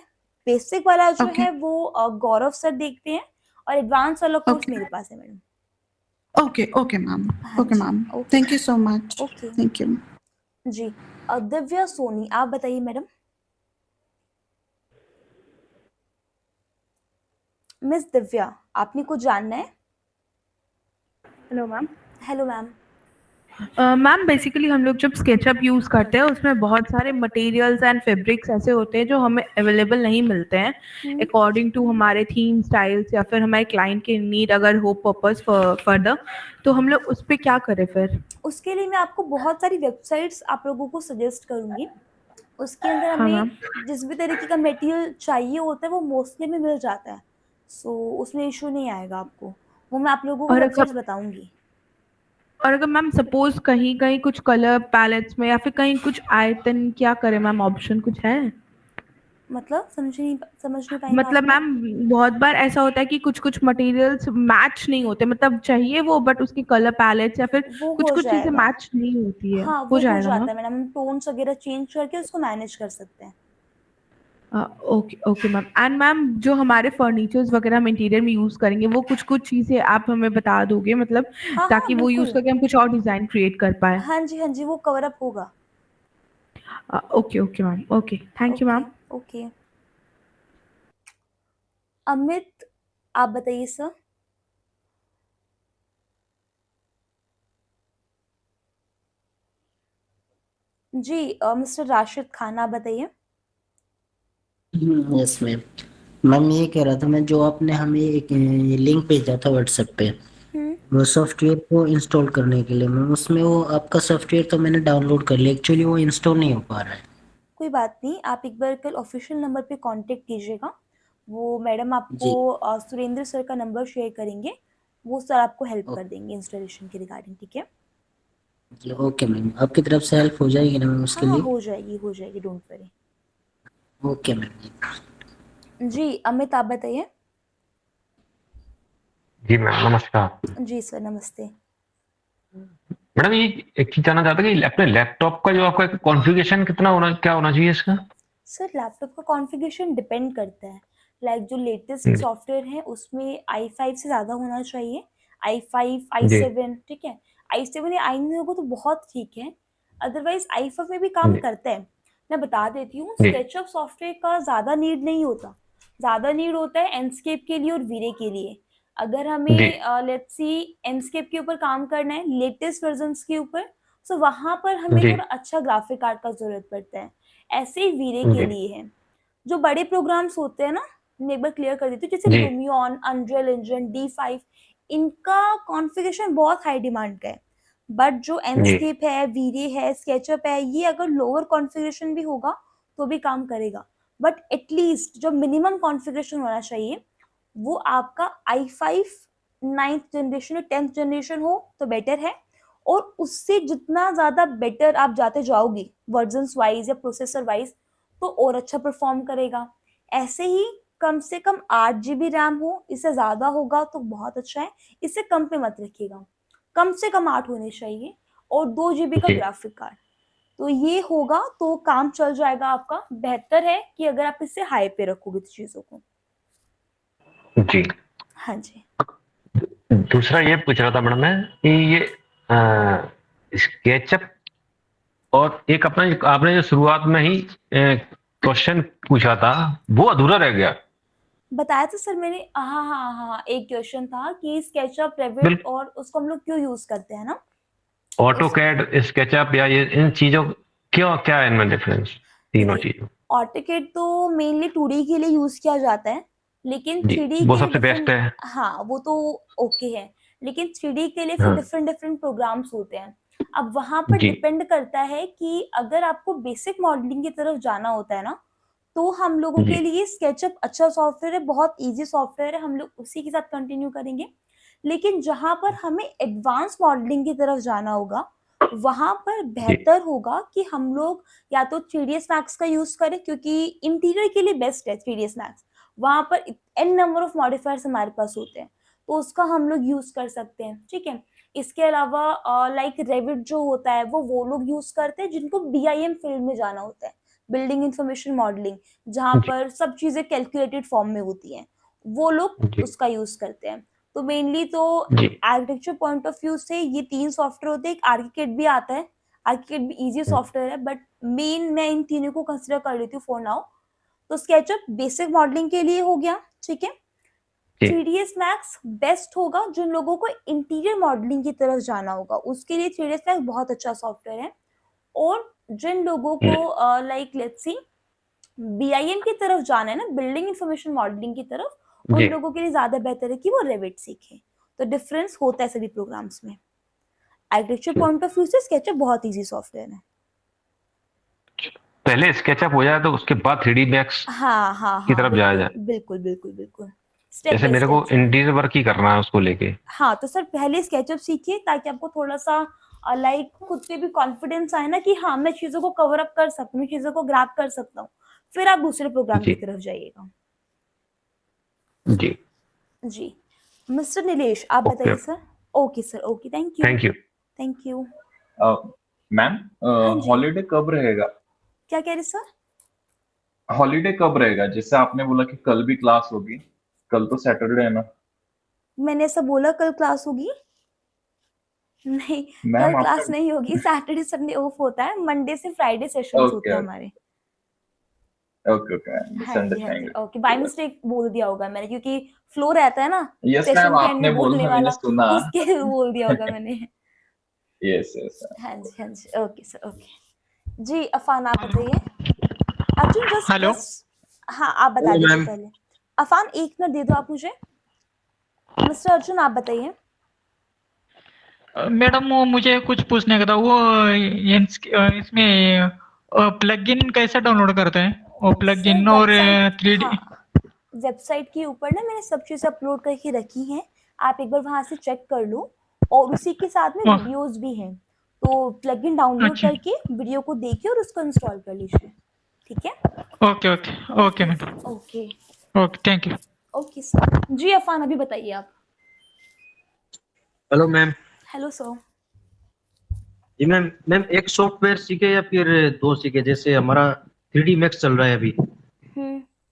बेसिक वाला जो ओके है वो गौरव सर देखते हैं और एडवांस वाला कोर्स ओके मेरे पास है मैडम। ओके ओके मैम, हाँ ओके जी, ma'am, okay thank you so much, okay thank you. जी। दिव्या सोनी आप बताइए मैडम। मिस दिव्या आपने कुछ जानना है? Hello ma'am. Hello ma'am. Ma'am basically हम लोग जब स्केचअप यूज़ करते हैं उसमें बहुत सारे मटेरियल्स एंड फैब्रिक्स ऐसे होते हैं जो हमें अवेलेबल नहीं मिलते हैं अकॉर्डिंग टू हमारे थीम स्टाइल्स या फिर हमारे क्लाइंट के नीड अगर हो पर्पस फर्दर, तो हम लोग उस पर क्या करें फिर? उसके लिए मैं आपको बहुत सारी वेबसाइट्स आप लोगों को सजेस्ट करूंगी। उसके अंदर हाँ हमें मैम। जिस भी तरीके का मटेरियल चाहिए होता है वो मोस्टली में मिल जाता है, सो उसमें इशू नहीं आएगा आपको। वो मैं आप लोगों को और वेबसाइट्स अगर बताऊंगी। और अगर मैम सपोज कहीं कहीं कुछ कलर पैलेट्स में या फिर कहीं कुछ आयतन, क्या करें मैम, ऑप्शन कुछ है? मतलब समझ नहीं पाई मैं मतलब आपको। मैम बहुत बार ऐसा होता है कि कुछ कुछ मटेरियल्स मैच नहीं होते, मतलब चाहिए वो बट उसकी कलर पैलेट्स या फिर वो कुछ हो कुछ चीजें जाएगा, मैच नहीं होती है, हाँ हो वो हो जाएगा जाता मैम? है मैडम, हम टोन्स वगैरह चेंज करके उसको मैनेज कर सकते हैं। Okay okay ma'am. And ma'am जो हमारे फर्नीचर्स वगैरह हम इंटीरियर में यूज करेंगे वो कुछ कुछ चीजें आप हमें बता दोगे, मतलब हाँ हाँ ताकि वो यूज बिल्कुल, करके हम कुछ और डिजाइन क्रिएट कर पाए? हाँ जी वो कवर अप होगा। Okay okay ma'am, okay, thank you okay ma'am. Okay. Amit आप बताइए सर। जी मिस्टर राशिद खान आप बताइए। Yes ma'am. मैम ये कह रहा था मैं, जो आपने हमें एक लिंक भेजा था व्हाट्सएप पे, हम्म, वो सॉफ्टवेयर को इंस्टॉल करने के लिए, मैम उसमें वो आपका सॉफ्टवेयर तो मैंने डाउनलोड कर लिया, एक्चुअली वो इंस्टॉल नहीं हो पा रहा है। कोई बात नहीं, आप एक बार कल ऑफिशियल नंबर पे कांटेक्ट कीजिएगा, वो मैडम आपको जी सुरेंद्र सर का नंबर शेयर करेंगे, वो सर आपको हेल्प ओ- कर देंगे इंस्टॉलेशन के रिगार्डिंग, ठीक है। जी, ओके मैम, आपकी तरफ से हेल्प हो जाएगी ना मैम उसके हाँ लिए? हो जाएगी डोंट वरी। Okay ma'am. जी अमित आप बताइए। जी मैम नमस्कार। जी सर नमस्ते। मैडम ये एक चीज जानना चाहता कि अपने लैपटॉप का जो आपका कॉन्फ़िगरेशन कितना होना, क्या होना चाहिए इसका? सर लैपटॉप का कॉन्फ़िगरेशन डिपेंड करता है, लाइक जो लेटेस्ट जी सॉफ्टवेयर है उसमें i5 से ज़्यादा होना चाहिए, i5 जी i7, ठीक है। i7 या i9 होगा तो बहुत ठीक है, अदरवाइज i5 में भी काम जी करता है। मैं बता देती हूँ, जी स्केचअप सॉफ्टवेयर का ज़्यादा नीड नहीं होता, ज़्यादा नीड होता है एंडस्केप के लिए और वीरे के लिए। अगर जी हमें लेट्स सी एंडस्केप के ऊपर काम करना है लेटेस्ट वर्जन्स के ऊपर, सो वहाँ पर हमें जी थोड़ा अच्छा ग्राफिक कार्ड का ज़रूरत पड़ता है। ऐसे ही वीरे के जी। लिए है। जो बड़े प्रोग्राम्स होते हैं ना, मैं एक बार क्लियर कर देती हूँ, जैसे जी। लुमियन, अनरियल इंजन, D5, इनका कॉन्फ़िगरेशन बहुत हाई डिमांड का है। बट जो जी। एनस्केप है, वीरे है, स्केचअप है, ये अगर लोअर कॉन्फ़िगरेशन भी होगा तो भी काम करेगा। बट एटलीस्ट जो मिनिमम कॉन्फ़िगरेशन होना चाहिए वो आपका i5 9th जनरेशन या 10th जनरेशन हो तो बेटर है, और उससे जितना ज़्यादा बेटर आप जाते जाओगे वर्जन्स वाइज या प्रोसेसर वाइज तो और अच्छा परफॉर्म करेगा। ऐसे ही कम से कम 8 GB रैम हो, इससे ज़्यादा होगा तो बहुत अच्छा है, इससे कम पे मत रखिएगा, कम से कम 8 होने चाहिए, और 2 GB का जी। Graphic card. तो ये होगा तो काम चल जाएगा आपका। बेहतर है कि अगर आप इससे हाई पे रखोगे चीज़ों को। जी। हाँ जी। दूसरा ये पूछ रहा था मैडम मैं कि ये स्केचअप और एक अपना आपने जो शुरुआत में ही क्वेश्चन पूछा था वो अधूरा रह गया। बताया था सर मैंने, हाँ, एक क्वेश्चन था कि स्केचअप, रेविट बिल्कुल। और उसको हम लोग क्यों यूज करते हैं ना। ऑटोकैड, स्केचअप या ये इन चीजों क्यों, क्या है इनमें डिफरेंस तीनों देखिए, चीजों? ऑटोकैड तो मेनली 2D के लिए यूज किया जाता है, लेकिन जी 3D वो के लिए सबसे बेस्ट डिफरेंट, है। हाँ वो तो ओके है, लेकिन 3D के लिए फिर हाँ। डिफरेंट प्रोग्राम्स होते हैं। अब वहां पर जी। डिपेंड करता है कि अगर आपको बेसिक मॉडलिंग की तरफ जाना होता है ना, तो हम लोगों जी। के लिए स्केचअप अच्छा सॉफ्टवेयर है, बहुत इजी सॉफ्टवेयर है, हम लोग उसी के साथ कंटिन्यू करेंगे। लेकिन जहां पर हमें एडवांस मॉडलिंग की तरफ जाना होगा वहां पर जी। बेहतर होगा कि हम लोग या तो 3ds Max का यूज करें, क्योंकि इंटीरियर के लिए बेस्ट है 3ds Max। वहां पर n नंबर ऑफ मॉडिफायर्स हमारे पास होते हैं, तो उसका हम लोग यूज कर सकते हैं, ठीक है। इसके अलावा लाइक रेविट जो होता है वो लोग यूज करते हैं जिनको BIM फील्ड में जाना होता है, बिल्डिंग इंफॉर्मेशन मॉडलिंग, जहां जी। पर सब चीजें कैलकुलेटेड फॉर्म में होती हैं, वो लोग जी। उसका यूज करते हैं। तो मेनली तो जी। आर्किटेक्चर पॉइंट ऑफ व्यू से ये 3 सॉफ्टवेयर होते हैं। एक आर्किकेड भी आता है, आर्किकेड भी इजी सॉफ्टवेयर है, बट मेन मैं इन तीनों को कंसिडर कर लेती हूँ फॉर नाउ। तो स्केचअप बेसिक मॉडलिंग के लिए हो गया, ठीक है। जी। 3ds Max बेस्ट होगा जिन लोगों को इंटीरियर मॉडलिंग की तरफ जाना होगा, उसके लिए 3ds Max बहुत अच्छा सॉफ्टवेयर है। और जिन लोगों को लाइक लेट्स सी BIM की तरफ जाना है ना, बिल्डिंग इंफॉर्मेशन मॉडलिंग की तरफ, उन जी। लोगों के लिए ज्यादा बेहतर है कि वो रेविट सीखें। तो डिफरेंस होता है सभी प्रोग्राम्स में। आर्किटेक्चर पॉइंट ऑफ व्यू से स्केचअप बहुत इजी सॉफ्टवेयर है। पहले स्केचअप हो जाए तो उसके बाद 3D मैक्स हाँ की तरफ जाया जाए। बिल्कुल स्टेप जैसे बाय मेरे को स्टेप। इंटीरियर वर्क ही करना है उसको लेके। हाँ तो सर पहले स्केचअप सीखिए ताकि आपको थोड़ा सा लाइक खुद पे भी कॉन्फिडेंस आए ना कि हाँ मैं चीजों को कवर अप कर सकता हूँ, चीजों को ग्रैब कर सकता हूँ, फिर आप दूसरे प्रोग्राम की जी। तरफ जाइएगा। जी। जी मिस्टर नीलेश आप ओके। बताइए sir. Okay sir, okay, thank you. Thank you. Thank you. Ma'am हाँ जी। हॉलीडे कब रहेगा? क्या कह रहे सर? हॉलीडे कब रहेगा? जैसे आपने बोला कि कल भी क्लास होगी, कल तो सैटरडे है ना। मैंने ऐसा बोला कल क्लास होगी? नहीं, कल मैम क्लास आपका नहीं होगी, सैटरडे संडे ऑफ होता है, मंडे से फ्राइडे सेशंस होते ओके हैं हमारे। ओके ओके हाँ जी, अंडरस्टैंड। ओके, बाय मिस्टेक बोल दिया होगा मैंने, क्योंकि फ्लो रहता है ना यस मैम, सेशन के एंड आपने में बोलने बोला मैंने वाला, सुना। उसके लिए बोल दिया होगा मैंने। Yes yes. हाँ जी, ओके सर, ओके जी। अफान आप बताइए। Arjun just hello. हाँ आप बता हेलो दीजिए मैम। पहले। अफान 1 मिनट दे दो आप मुझे। मिस्टर अर्जुन आप बताइए। मैडम वो मुझे कुछ पूछने का था, वो इसमें प्लगइन कैसे डाउनलोड करते हैं, वो सर प्लगइन और वेबसाइट, 3D? हाँ वेबसाइट के ऊपर ना मैंने सब चीज़ें अपलोड करके रखी हैं, आप एक बार वहां से चेक कर लो, और उसी के साथ में वीडियोस भी हैं, तो प्लगइन डाउनलोड अच्छा। करके वीडियो को देखिए और उसको इंस्टॉल कर लीजिए, ठीक है। Okay okay okay madam. Okay okay thank you. Okay sir. जी अफान अभी बताइए आप। Hello ma'am. Hello sir. जी मैम, एक सॉफ्टवेयर सीखे या फिर 2 सीखे? जैसे हमारा 3D मैक्स चल रहा है अभी,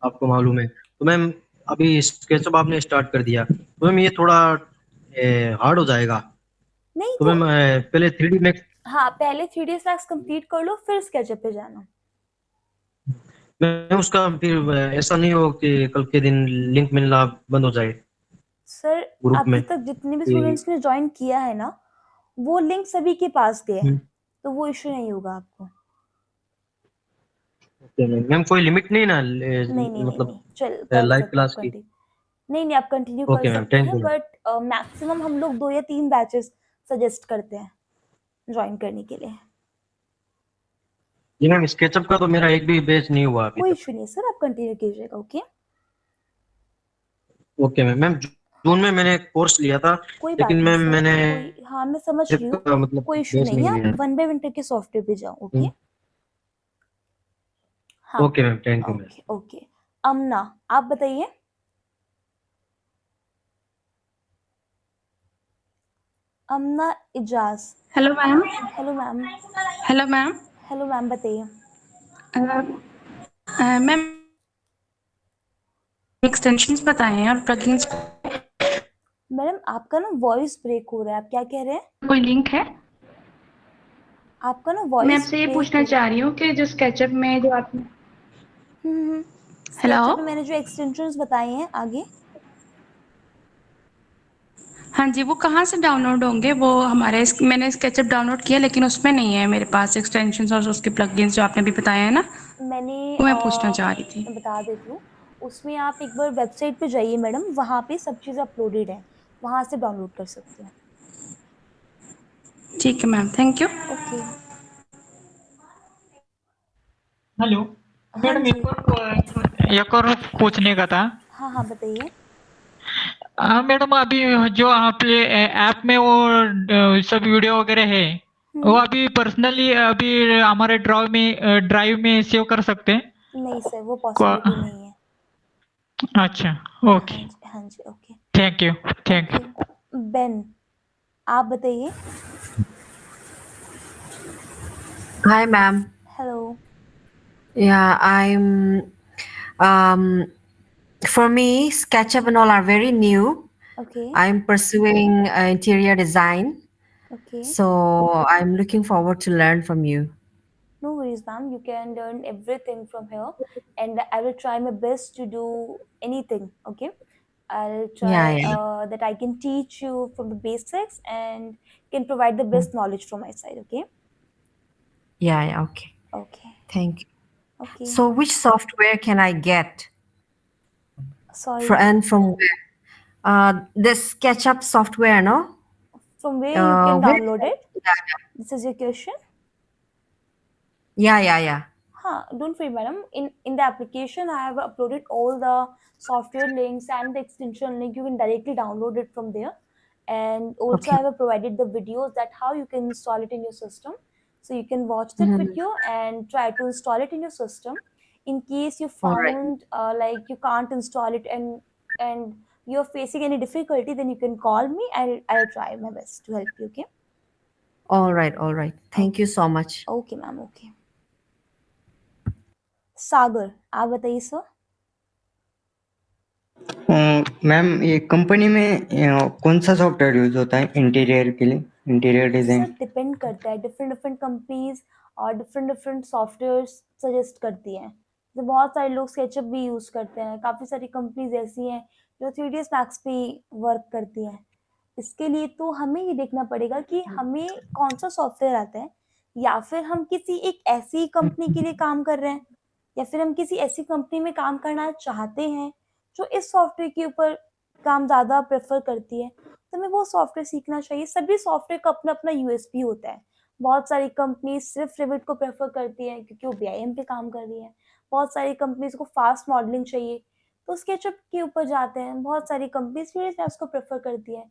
आपको मालूम है। तो मैम अभी स्केचअप आपने स्टार्ट कर दिया तो मैम ये थोड़ा हार्ड हो जाएगा। नहीं तो तो मैम पहले 3D मैक्स, हाँ पहले 3ds Max कंप्लीट कर लो फिर स्केचअप पे जाना। मैम उसका फिर ऐसा नहीं हो कि कल के दिन लिंक मिलना बंद हो जाए सर ग्रुप में अभी तक जितने भी कि स्टूडेंट्स ने ज्वाइन किया है ना, वो लिंक सभी के पास गए हैं, तो वो इश्यू नहीं होगा आपको। ओके मैम मैम कोई लिमिट नहीं ना नहीं मतलब चल कर लाइव सकते हैं क्लास आप की? कंटिन्यू। नहीं आप कंटिन्यू कर ओके मैम, सकते थैंक हैं, यू मैम। बट मैक्सिमम हम लोग 2 या 3 बैचेस सजेस्ट करते हैं ज्वाइन करने के लिए। जी मैम, स्केचअप का तो मेरा एक भी बैच नहीं हुआ अभी कोई तक। इशू नहीं सर, आप कंटिन्यू कीजिएगा। ओके ओके मैम मैम जून में मैंने कोर्स लिया था, कोई बात लेकिन नहीं मैम सर, मैंने कोई हाँ मैं समझ रही हूँ, मतलब कोई इशू बैच नहीं नहीं है, लिया। आप 1 बाय 1 करके सॉफ्टवेयर पे जाओ। ओके हाँ okay ma'am, thank you ma'am. Okay okay. Amna आप बताइए। Amna Ijaz. Hello ma'am. Hello ma'am. Hello ma'am. Hello ma'am बताइए। मैम एक्सटेंशंस बताए हैं और प्लगइन्स। मैडम आपका ना वॉइस ब्रेक हो रहा है, आप क्या कह रहे हैं? कोई लिंक है? आपका ना मैं वॉइस आपसे ये ब्रेक पूछना हो रहा चाह रही हूँ कि जो स्केचअप में जो आपने है। हेलो। स्केचअप में मैंने जो एक्सटेंशंस बताए हैं आगे। हाँ जी, वो कहाँ से डाउनलोड होंगे? वो हमारे मैंने स्केचअप डाउनलोड किया लेकिन उसमें नहीं है मेरे पास एक्सटेंशंस और उसके प्लगइन्स जो आपने भी बताए हैं ना, मैंने वो मैं पूछना चाह रही थी। मैं बता देती हूँ। उसमें आप एक बार वेबसाइट पे जाइए मैडम, वहाँ पे सब चीज़ अपलोडेड है, वहाँ से डाउनलोड कर सकते हैं। ठीक है ma'am, thank you. Okay hello हाँ मैडम, जी। एक और पूछने का था। हाँ बताइए। हाँ मैडम, अभी जो आप ऐप में वो सब वीडियो वगैरह है, वो अभी पर्सनली अभी हमारे ड्राइव में सेव कर सकते हैं? नहीं सर, वो पॉसिबिलिटी नहीं है। अच्छा, ओके, हाँ जी okay. Thank you, thank you. Ben आप बताइए। Hi, ma'am. Hello. Yeah, for me, SketchUp and all are very new. Okay I'm pursuing interior design, okay. so I'm looking forward to learn from you. No worries, ma'am. You can learn everything from here, and I will try my best to do anything. Okay, I'll Yeah, try yeah, that I can teach you from the basics and can provide the best knowledge from my side. Okay. yeah, yeah. Okay, Okay. thank you. Okay. So, which software can I get? Sorry. And from where? The SketchUp software, no? From where you can Where? download it? Yeah, This is your question. yeah. Don't worry, madam. In the application, I have uploaded all the software links and the extension link. You can directly download it from there. And also, Okay. I have provided the videos that how you can install it in your system. So you can watch that Mhm. video and try to install it in your system. In case you All right. found like you can't install it and you're facing any difficulty, then you can call me. I'll try my best to help you. Okay. All right. All right. Thank you so much. Okay, ma'am. Okay. सागर आप बताइए sir. Ma'am ये company में कौन सा software use होता है interior के लिए, इंटीरियर डिजाइन? सर डिपेंड करता है, डिफरेंट कंपनीज और डिफरेंट सॉफ्टवेयर सजेस्ट करती हैं। जैसे बहुत सारे लोग स्केचअप भी यूज करते हैं, काफ़ी सारी कंपनीज ऐसी हैं जो 3ds मैक्स पे वर्क करती हैं। इसके लिए तो हमें ये देखना पड़ेगा कि हमें कौन सा सॉफ्टवेयर आता है, या फिर हम किसी एक ऐसी कंपनी के लिए काम कर रहे हैं, या फिर हम किसी ऐसी कंपनी में काम करना चाहते हैं जो इस सॉफ्टवेयर के ऊपर काम ज़्यादा प्रेफर करती है, तो हमें वो सॉफ्टवेयर सीखना चाहिए। सभी सॉफ्टवेयर का अपना अपना यूएसपी होता है। बहुत सारी कंपनी सिर्फ रिविट को प्रेफर करती हैं क्योंकि वो बीआईएम पे काम कर रही है। बहुत सारी कंपनीज को फास्ट मॉडलिंग चाहिए तो स्केचअप के ऊपर जाते हैं। बहुत सारी कंपनीज फिर उसको प्रेफर करती है।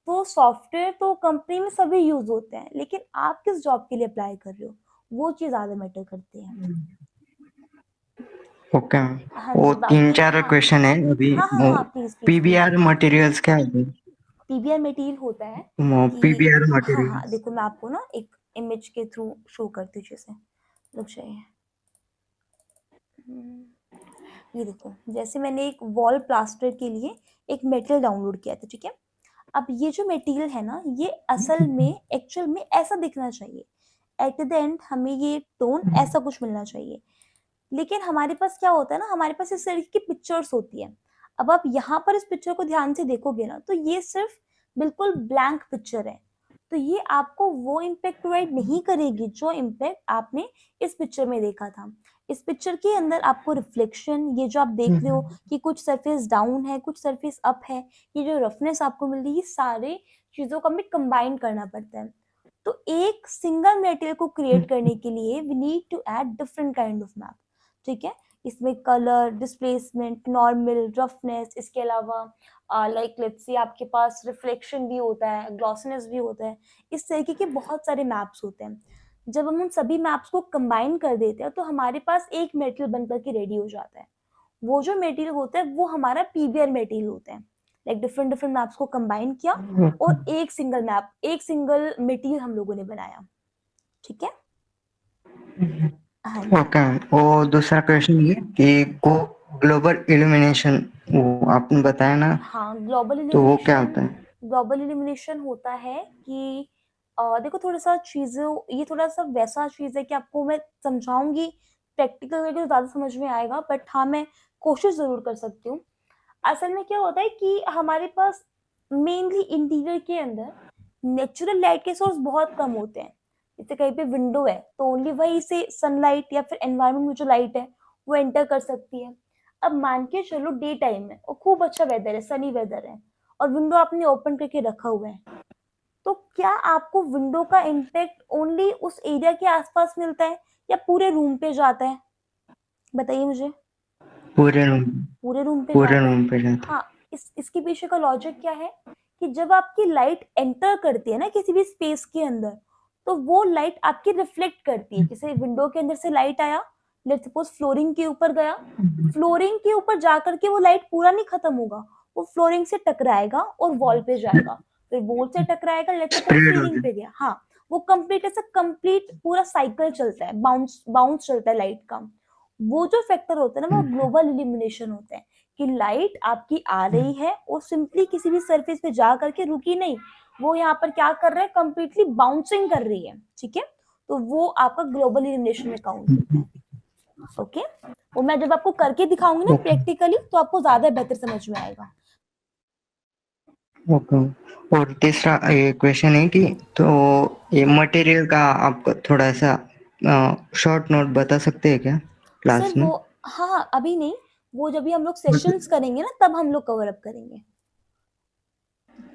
तो सॉफ्टवेयर तो कंपनी में सभी यूज होते हैं, लेकिन आप किस जॉब के लिए अप्लाई कर रहे हो वो चीज़ ज़्यादा मैटर करती है। ओके हाँ वो जी, बाकी 3-4 हाँ क्वेश्चन है अभी। हाँ प्लीज पीबीआर मटेरियल्स क्या है? पीबीआर मटेरियल होता है कि पीबीआर हाँ मटेरियल्स देखो मैं आपको ना एक इमेज के थ्रू शो करती हूँ। जैसे रुक जाइए, ये देखो, जैसे मैंने एक वॉल प्लास्टर के लिए एक मटेरियल डाउनलोड किया था, ठीक है। अब ये जो मटेरियल है ना, ये असल में एक्चुअल में ऐसा दिखना चाहिए। एट द एंड हमें ये टोन ऐसा कुछ मिलना चाहिए, लेकिन हमारे पास क्या होता है ना, हमारे पास इस तरीके की पिक्चर्स होती है। अब आप यहाँ पर इस पिक्चर को ध्यान से देखोगे ना, तो ये सिर्फ बिल्कुल ब्लैंक पिक्चर है। तो ये आपको वो इम्पैक्ट प्रोवाइड नहीं करेगी जो इम्पैक्ट आपने इस पिक्चर में देखा था। इस पिक्चर के अंदर आपको रिफ्लेक्शन, ये जो आप देख रहे हो कि कुछ सरफेस डाउन है, कुछ सरफेस अप है, ये जो रफनेस आपको मिल रही है, ये सारे चीजों को हमें कंबाइन करना पड़ता है। तो एक सिंगल मटेरियल को क्रिएट करने के लिए we need to add different kind of map, ठीक है। इसमें कलर, डिस्प्लेसमेंट, नॉर्मल, रफनेस, इसके अलावा लाइक लेट्स से आपके पास रिफ्लेक्शन भी होता है, ग्लॉसीनेस भी होता है, इस तरीके के बहुत सारे मैप्स होते हैं। जब हम उन सभी मैप्स को कंबाइन कर देते हैं तो हमारे पास एक मटेरियल बनकर के रेडी हो जाता है। वो जो मटेरियल होता है वो हमारा पीबीआर मटेरियल होता है। लाइक डिफरेंट डिफरेंट मैप्स को कंबाइन किया और एक सिंगल मैप, एक सिंगल मटेरियल हम लोगों ने बनाया, ठीक है। हाँ जी। ओके। वो दूसरा क्वेश्चन ये कि ग्लोबल इल्यूमिनेशन वो आपने बताया ना, हाँ, ग्लोबल तो वो क्या होता है? ग्लोबल इल्यूमिनेशन होता है कि देखो थोड़ा सा चीज़ों, ये थोड़ा सा वैसा चीज़ है कि आपको मैं समझाऊंगी प्रैक्टिकल करके तो ज़्यादा समझ में आएगा, बट हाँ मैं कोशिश ज़रूर कर सकती हूँ। असल में क्या होता है कि हमारे पास मेनली इंटीरियर के अंदर नेचुरल लाइट के सोर्स बहुत कम होते हैं। जैसे कहीं पे विंडो है तो ओनली वही से सनलाइट या फिर एनवायरनमेंट में जो लाइट है वो एंटर कर सकती है। अब मान के चलो डे टाइम है और खूब अच्छा वेदर है, सनी वेदर है, और विंडो आपने ओपन करके रखा हुआ है, तो क्या आपको विंडो का इम्पैक्ट ओनली उस एरिया के आसपास मिलता है या पूरे रूम पे जाता है? बताइए मुझे। पूरे रूम पूरे रूम पे पूरे जाता है। रूम पे जाता है। हाँ, इसके पीछे का लॉजिक क्या है कि जब आपकी लाइट एंटर करती है ना किसी भी स्पेस के अंदर, तो वो लाइट आपकी रिफ्लेक्ट करती है। जैसे विंडो के अंदर से लाइट आया, लेट्स सपोज फ्लोरिंग के ऊपर गया, फ्लोरिंग के ऊपर जाकर के वो लाइट पूरा नहीं खत्म होगा, वो फ्लोरिंग से टकराएगा और वॉल पे जाएगा, फिर वॉल से टकराएगा, लेट्स सपोज Spread हो सीलिंग पे गया। हाँ, वो कंप्लीट ऐसा कंप्लीट पूरा साइकिल चलता है, बाउंस चलता है लाइट का। वो जो फैक्टर होता है ना वो ग्लोबल इल्यूमिनेशन होता है कि लाइट आपकी आ रही है और सिंपली किसी भी सरफेस पे जा करके रुकी नहीं, वो यहाँ पर क्या कर रहा है, कंप्लीटली बाउंसिंग कर रही है, ठीक है। तो वो आपका ग्लोबल इल्यूमिनेशन में काउंट होता है। ओके, वो मैं जब आपको करके दिखाऊंगी ना प्रैक्टिकली तो आपको ज्यादा बेहतर समझ में आएगा। ओके। और तीसरा ये क्वेश्चन है कि तो ये मटेरियल का आपको थोड़ा सा शॉर्ट नोट बता सकते हैं क्या क्लास सर में? वो हाँ अभी नहीं, वो जब भी हम लोग सेशंस करेंगे ना तब हम लोग कवर अप करेंगे।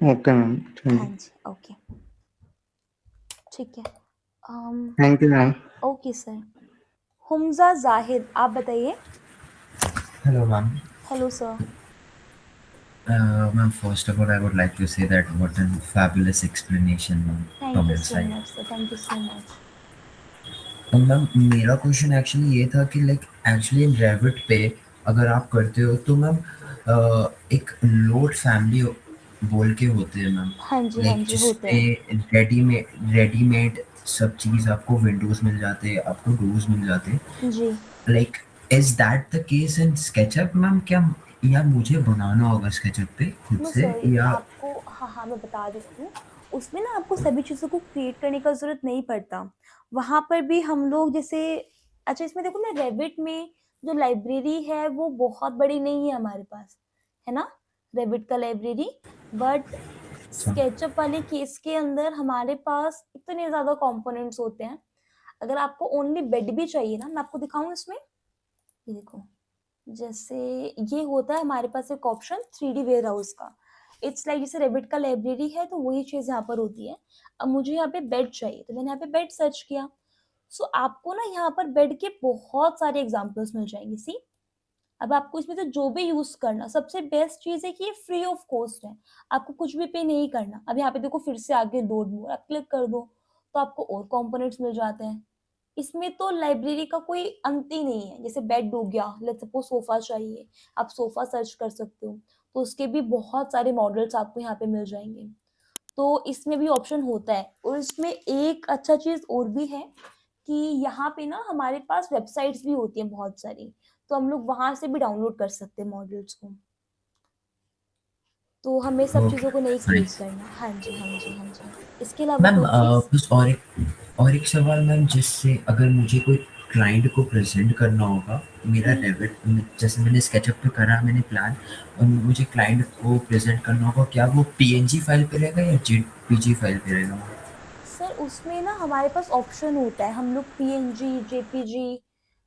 ओके मैम, हाँ जी, ओके, ठीक है। Thank you ma'am. Okay sir. Humza Zahid, आप बताइए। Hello, ma'am. Hello sir. Ma'am, first of all, I would like to say that what a fabulous explanation, ma'am, thank from you your so side. Much sir, thank you so much. और ma'am मेरा question actually ये था कि like actually Revit पे अगर आप करते हो तो मैम एक लोड फैमिली बोल के होते हैं मैम, हाँ जी, हाँ लाइक जी, होते हैं। जिसपे रेडीमेड सब चीज आपको विंडोज मिल जाते हैं, आपको डोर्स मिल जाते हैं, जी। Like is that the case in SketchUp ma'am? क्या या मुझे बनाना होगा स्केचअप पे खुद नो से सर, या आपको हाँ मैं बता देती हूँ। उसमें ना आपको सभी चीज़ों को क्रिएट करने का ज़रूरत नहीं पड़ता। वहाँ पर भी हम लोग जैसे अच्छा इसमें देखो ना, रेविट में जो लाइब्रेरी है वो बहुत बड़ी नहीं है हमारे पास, है ना, रेविट का लाइब्रेरी। बट स्केचअप वाले केस के अंदर हमारे पास इतने ज़्यादा कंपोनेंट्स होते हैं। अगर आपको ओनली बेड भी चाहिए ना, मैं आपको दिखाऊँ इसमें, ये देखो, जैसे ये होता है हमारे पास एक ऑप्शन 3D वेयर हाउस का। इट्स लाइक जैसे रेविट का लाइब्रेरी है तो वही चीज़ यहाँ पर होती है। अब मुझे यहाँ पे बेड चाहिए तो मैंने यहाँ पे बेड सर्च किया। सो आपको ना यहाँ पर बेड के बहुत सारे एग्जांपल्स मिल जाएंगे। सी, अब आपको इसमें से जो भी यूज करना, सबसे बेस्ट चीज है कि ये फ्री ऑफ कॉस्ट है, आपको कुछ भी पे नहीं करना। अब यहाँ पे देखो फिर से आगे लोड मोर आप क्लिक कर दो तो आपको और कंपोनेंट्स मिल जाते हैं। इसमें तो लाइब्रेरी का कोई अंत ही नहीं है। जैसे बेड हो गया, लेट्स सपोज सोफा चाहिए, आप सोफा सर्च कर सकते हो तो उसके भी बहुत सारे मॉडल्स आपको यहाँ पे मिल जाएंगे। तो इसमें भी ऑप्शन होता है। और इसमें एक अच्छा चीज और भी है कि यहाँ पे ना हमारे पास वेबसाइट्स भी होती हैं बहुत सारी, तो हम लोग वहां से भी डाउनलोड कर सकते हैं मॉडल्स को। तो हमें सब चीजों को नहीं क्रिएट करना। हाँ जी, हाँ जी, हाँ जी। इसके अलावा मैम कोई चीज? बस और एक सवाल मैम, जिससे अगर मुझे कोई क्लाइंट को प्रेजेंट करना होगा मेरा रेविट, जैसे मैंने स्केचअप पे करा मैंने प्लान, और मुझे क्लाइंट को प्रेजेंट करना होगा, क्या वो पीएनजी फाइल पे रहेगा या जेपीजी फाइल पे रहेगा? उसमें ना हमारे पास ऑप्शन होता है, हम लोग पीएनजी, जेपीजी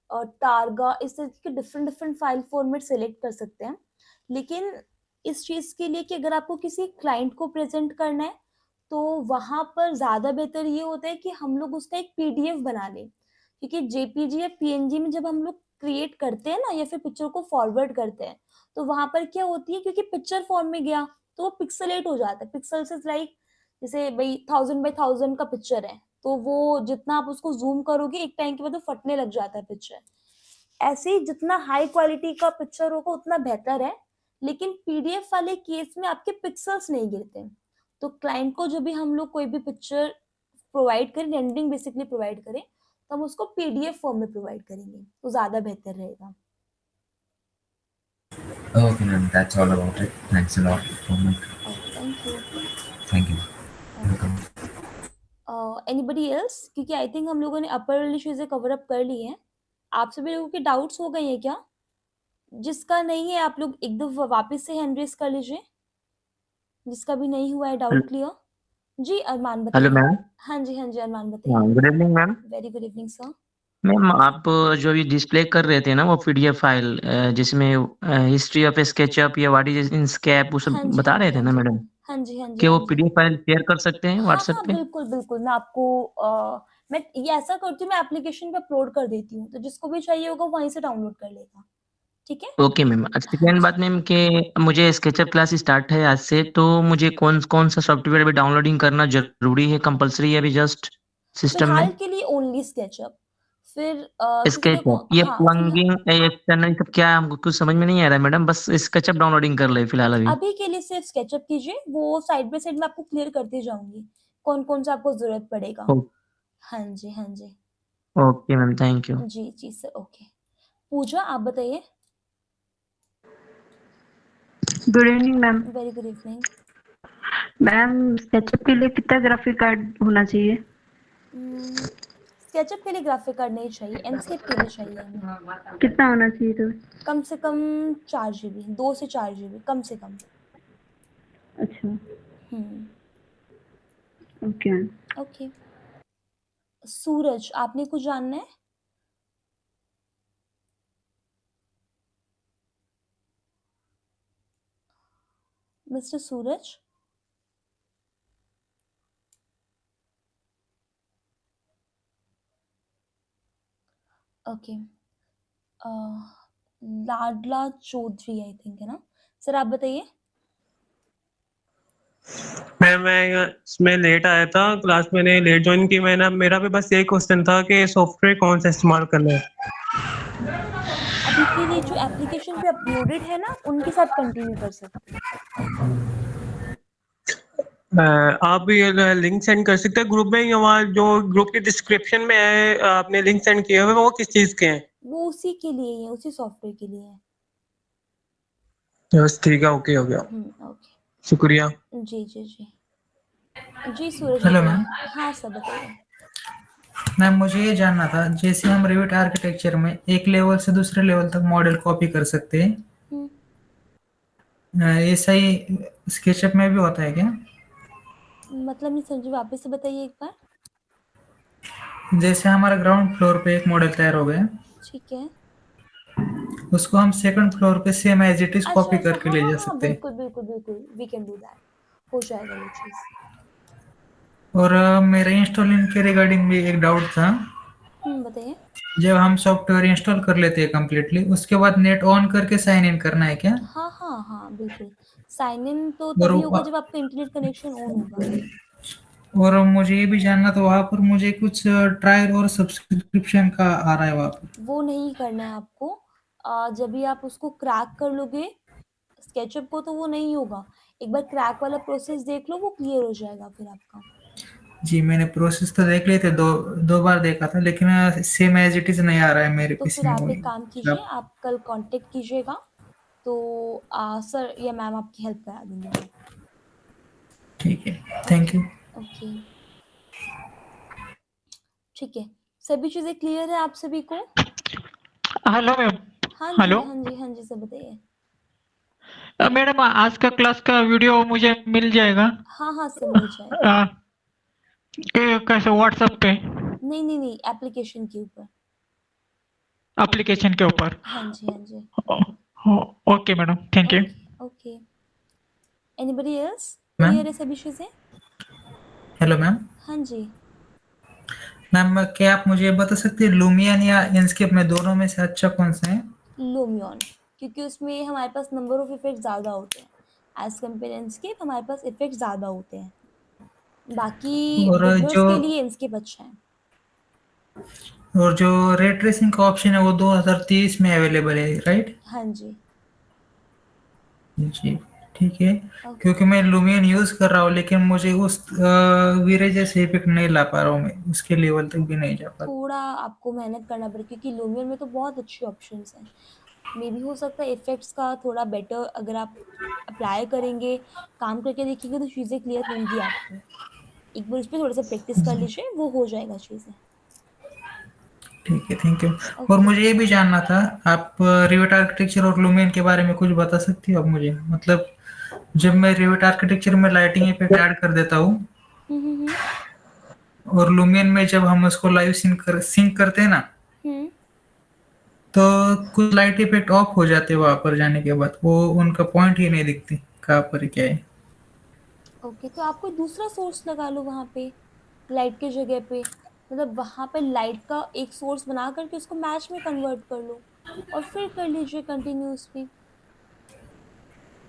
और टारगा इस तरह के different different file format select कर सकते हैं। लेकिन इस चीज़ के लिए कि अगर आपको किसी क्लाइंट को प्रेजेंट करना है तो वहाँ पर ज़्यादा बेहतर ये होता है कि हम लोग उसका एक पीडीएफ बना लें, क्योंकि जेपीजी या पीएनजी में जब हम लोग क्रिएट करते हैं ना या फिर पिक्चर को फॉरवर्ड करते हैं तो वहाँ पर क्या होती है, क्योंकि पिक्चर फॉर्म में गया तो वो पिक्सलेट हो जाता है। पिक्सल्स इज लाइक जैसे भाई 1000 बाय 1000 का पिक्चर है तो वो जितना आप उसको जूम करोगे एक टाइम के बाद वो फटने लग जाता है पिक्चर। ऐसे ही जितना हाई क्वालिटी का पिक्चर होगा उतना बेहतर है, लेकिन पीडीएफ वाले केस में आपके पिक्सल्स नहीं गिरते। तो क्लाइंट को जब भी हम लोग कोई भी पिक्चर प्रोवाइड करें, रेंडरिंग बेसिकली प्रोवाइड करें, तो हम उसको पीडीएफ फॉर्म में प्रोवाइड करेंगे तो ज्यादा बेहतर रहेगा। Okay, ma'am. That's all about it. Thanks a lot for my. Thank you. Thank you. Welcome. Anybody else? क्योंकि आई थिंक हम लोगों ने अपर वाली चीजें कवर अप कर ली हैं। आप सभी लोगों के डाउट्स हो गए हैं क्या? जिसका नहीं है आप लोग एक दो वापस से हैंड रेस कर लीजिए, जिसका भी नहीं हुआ है डाउट क्लियर। जी अरमान बताइए। Hello ma'am. हाँ जी अरमान हाँ, बताइए। Good evening ma'am. Very good evening sir. Ma'am आप जो अभी डिस्प्ले कर रहे थे ना वो पीडीएफ फाइल जिसमें हिस्ट्री ऑफ स्केचअप या व्हाट इज इंस्केप वो सब हाँ जी बता हाँ रहे जी थे हाँ ना जी मैडम, हाँ जी हाँ जी कि वो हाँ जी। पीडीएफ फाइल शेयर कर सकते हैं हाँ व्हाट्सएप हाँ पे? बिल्कुल बिल्कुल, मैं आपको मैं ये ऐसा करती हूँ, मैं एप्लीकेशन पे अपलोड कर देती हूँ तो जिसको भी चाहिए होगा वहीं से डाउनलोड कर लेगा। ठीक है। Okay ma'am. हाँ सेकेंड जी। बात मैम कि मुझे स्केचअप क्लास स्टार्ट है आज से, तो मुझे कौन कौन सा सॉफ्टवेयर भी डाउनलोडिंग करना जरूरी है, कंपलसरी है अभी जस्ट सिस्टम में? फिलहाल के लिए ओनली स्केचअप। फिर किसी को स्केचअप ये हाँ प्लंगिंग एक्सटर्नल सब क्या है हमको कुछ समझ में नहीं आ रहा है मैडम, बस स्केचअप डाउनलोडिंग कर ले फिलहाल अभी। अभी के लिए सिर्फ स्केचअप कीजिए, वो साइड बाय साइड में आपको क्लियर करती जाऊंगी कौन कौन सा आपको जरूरत पड़ेगा। हाँ जी हाँ जी। Okay ma'am, thank you. जी सर ओके। पूजा आप बताइए। Good evening ma'am. Very good evening. Ma'am SketchUp के लिए कितना ग्राफिक कार्ड होना चाहिए? स्केचअप के लिए ग्राफिक कार्ड नहीं चाहिए, एंडस्केप के लिए चाहिए हमें। कितना होना चाहिए तो? कम से कम 4 GB, 2 से 4 GB कम से कम। अच्छा हम्म ओके मैम। ओके। सूरज आपने कुछ जानना है? मिस्टर सूरज? ओके। लाडला चौधरी आई थिंक है ना सर, आप बताइए। मैं इसमें लेट आया था, क्लास मैंने लेट ज्वाइन की। मैंने मेरा भी बस यही क्वेश्चन था कि सॉफ्टवेयर कौन सा इस्तेमाल करना है। अभी के लिए जो एप्लीकेशन पे अपलोडेड है ना उनके साथ कंटिन्यू कर सकते हैं। आप ये लिंक सेंड कर सकते हैं ग्रुप में, या वहाँ जो ग्रुप के डिस्क्रिप्शन में है आपने लिंक सेंड किए हुए वो किस चीज के हैं? वो उसी के लिए ही है, उसी सॉफ्टवेयर के लिए है। बस ठीक है, ओके हो गया, ओके शुक्रिया। जी जी जी जी। सूरज हेलो बताइए। मैम। हाँ सर बताइए। मैम मुझे ये जानना था, जैसे हम रिविट आर्किटेक्चर में एक लेवल से दूसरे लेवल तक मॉडल कॉपी कर सकते हैं, ये सही स्केचअप में भी होता है क्या? मतलब नहीं समझी, वापस से बताइए एक बार। जैसे हमारा ग्राउंड फ्लोर पे एक मॉडल तैयार हो गया, ठीक है। उसको हम सेकंड फ्लोर पे same as it is copy करके ले जा हाँ सकते हैं। बिल्कुल बिल्कुल बिल्कुल, वी कैन डू दैट, हो जाएगा वो चीज। और मेरे इंस्टॉलिंग के रिगार्डिंग भी एक डाउट था। बताइए। जब हम सॉफ्टवेयर इंस्टॉल कर लेते हैं कंप्लीटली, उसके बाद नेट ऑन करके साइन इन करना है क्या? हाँ हाँ हाँ बिल्कुल, साइन इन तो और तभी होगा जब आपका इंटरनेट कनेक्शन ऑन होगा। और मुझे ये भी जानना था, वहाँ पर मुझे कुछ ट्रायल और सब्सक्रिप्शन का आ रहा है वहाँ पर। वो नहीं करना है आपको। जब भी आप उसको क्रैक कर लोगे स्केचअप को तो वो नहीं होगा। एक बार क्रैक वाला प्रोसेस देख लो, वो क्लियर हो जाएगा फिर आपका। जी मैंने प्रोसेस तो देख लिए थे, दो बार देखा था, लेकिन सेम एज इट इज नहीं आ रहा है मेरे तो पीसी फिर में। आप एक काम कीजिए, आप कल कांटेक्ट कीजिएगा तो सर या मैम आपकी हेल्प करा देंगे। ठीक है, थैंक यू। ओके ठीक है, सभी चीजें क्लियर है आप सभी को? Hello ma'am. हाँ हेलो हाँ जी सर बताइए। मैडम आज का क्लास का वीडियो मुझे मिल जाएगा? हाँ सर मिल जाएगा। कैसे व्हाट्सएप पे नहीं नहीं नहीं, एप्लीकेशन के ऊपर। एप्लीकेशन के ऊपर? हाँ जी, हाँ जी। Okay madam, thank you. Okay, anybody else? Ma'am? Clear है सभी चीजें? Hello ma'am. हाँ जी। मैम क्या आप मुझे बता सकते हैं लुमियन या इनस्केप में दोनों में से अच्छा कौन सा है? लूमियन, क्योंकि उसमें हमारे पास नंबर ऑफ इफेक्ट ज़्यादा होते हैं एज कम्पेयर इनस्केप, हमारे पास इफेक्ट ज़्यादा होते हैं। बाकी और बिगनर्स जो के लिए इनस्केप अच्छा है। और जो रे ट्रेसिंग का ऑप्शन है वो 2023 में अवेलेबल है, राइट? हाँ जी। जी ठीक है, ओके। क्योंकि मैं लुमियन यूज कर रहा हूँ लेकिन मुझे उस वीरे जैसे इफेक्ट नहीं ला पा रहा हूँ, मैं उसके लेवल तक भी नहीं जा पा रहा। थोड़ा आपको मेहनत करना पड़ेगा, क्योंकि लूमियन में तो बहुत अच्छी ऑप्शंस हैं। मे बी हो सकता है इफेक्ट्स का थोड़ा बेटर अगर आप अप्लाई करेंगे, काम करके देखेंगे तो चीज़ें क्लियर होंगी आपको। एक बार उस पर थोड़ा सा प्रैक्टिस कर लीजिए, वो हो जाएगा चीज़ें। ठीक है, थैंक यू। और मुझे ये भी जानना था, आप रिवेट आर्किटेक्चर और लुमियन के बारे में कुछ बता सकती हो आप मुझे? मतलब जब मैं रिवेट आर्किटेक्चर में लाइटिंग इफेक्ट ऐड कर देता हूँ और लुमियन में जब हम उसको लाइव सिंक करते हैं ना, तो कुछ लाइट इफेक्ट ऑफ हो जाते हैं वहां पर जाने के बाद, वो उनका पॉइंट ही नहीं दिखती कहाँ पर क्या है। ओके, तो आप कोई दूसरा सोर्स लगा लो वहाँ पे लाइट की जगह पे, मतलब वहाँ पे लाइट का एक सोर्स बना करके उसको मैच में कन्वर्ट कर लो और फिर कर लीजिए कंटिन्यूसली।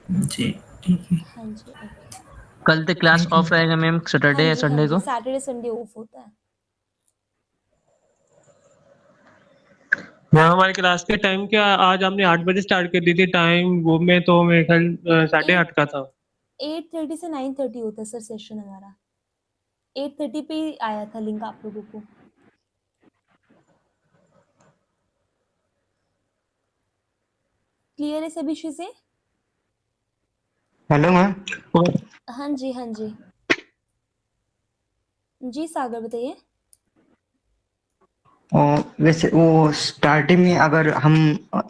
जी ठीक है। हाँ जी, ओके। कल तक क्लास ऑफ रहेगा मैम, सैटरडे या संडे को? सैटरडे संडे ऑफ होता है। मैम हमारी क्लास के टाइम क्या आज हमने 8 बजे स्टार्ट कर दी थी, टाइम वो में तो मेरे ख्याल 8:30 का था। 8:30 से 9:30 होता है सर सेशन हमारा। 8:30 पे ही आया था लिंक आप लोगों को। क्लियर है सभी चीजें? Hello ma'am. हाँ जी, हाँ जी। जी सागर बताइए। वैसे वो स्टार्टिंग में अगर हम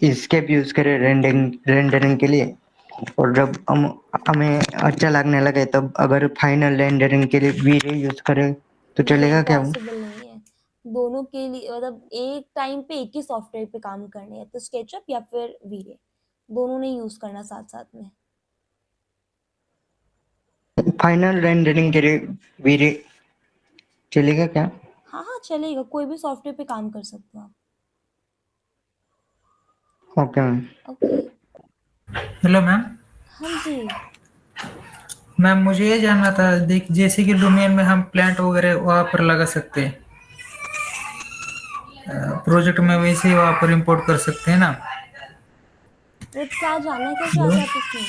इसकेप यूज करें रेंडरिंग के लिए, और जब हमें अच्छा लगने लगे तब अगर फाइनल रेंडरिंग के लिए वीरे यूज करें तो चलेगा क्या? वो पॉसिबल नहीं है दोनों के लिए, मतलब एक टाइम पे एक ही सॉफ्टवेयर पे काम करने हैं, तो स्केचअप या फिर वीरे, दोनों ने यूज करना साथ साथ में। फाइनल रेंडरिंग के लिए वीरे चलेगा क्या? हाँ हाँ चलेगा, कोई भी सॉफ्टवेयर पे काम कर सकते हो आप। Okay ma'am. Okay. Hello ma'am. हाँ जी। मैम मुझे ये जानना था, देख जैसे कि लुमियन में हम प्लांट वगैरह वहाँ पर लगा सकते हैं, प्रोजेक्ट में वैसे ही वहाँ पर इंपोर्ट कर सकते हैं ना? वो क्या जानना क्या चाहते हैं आप इसमें?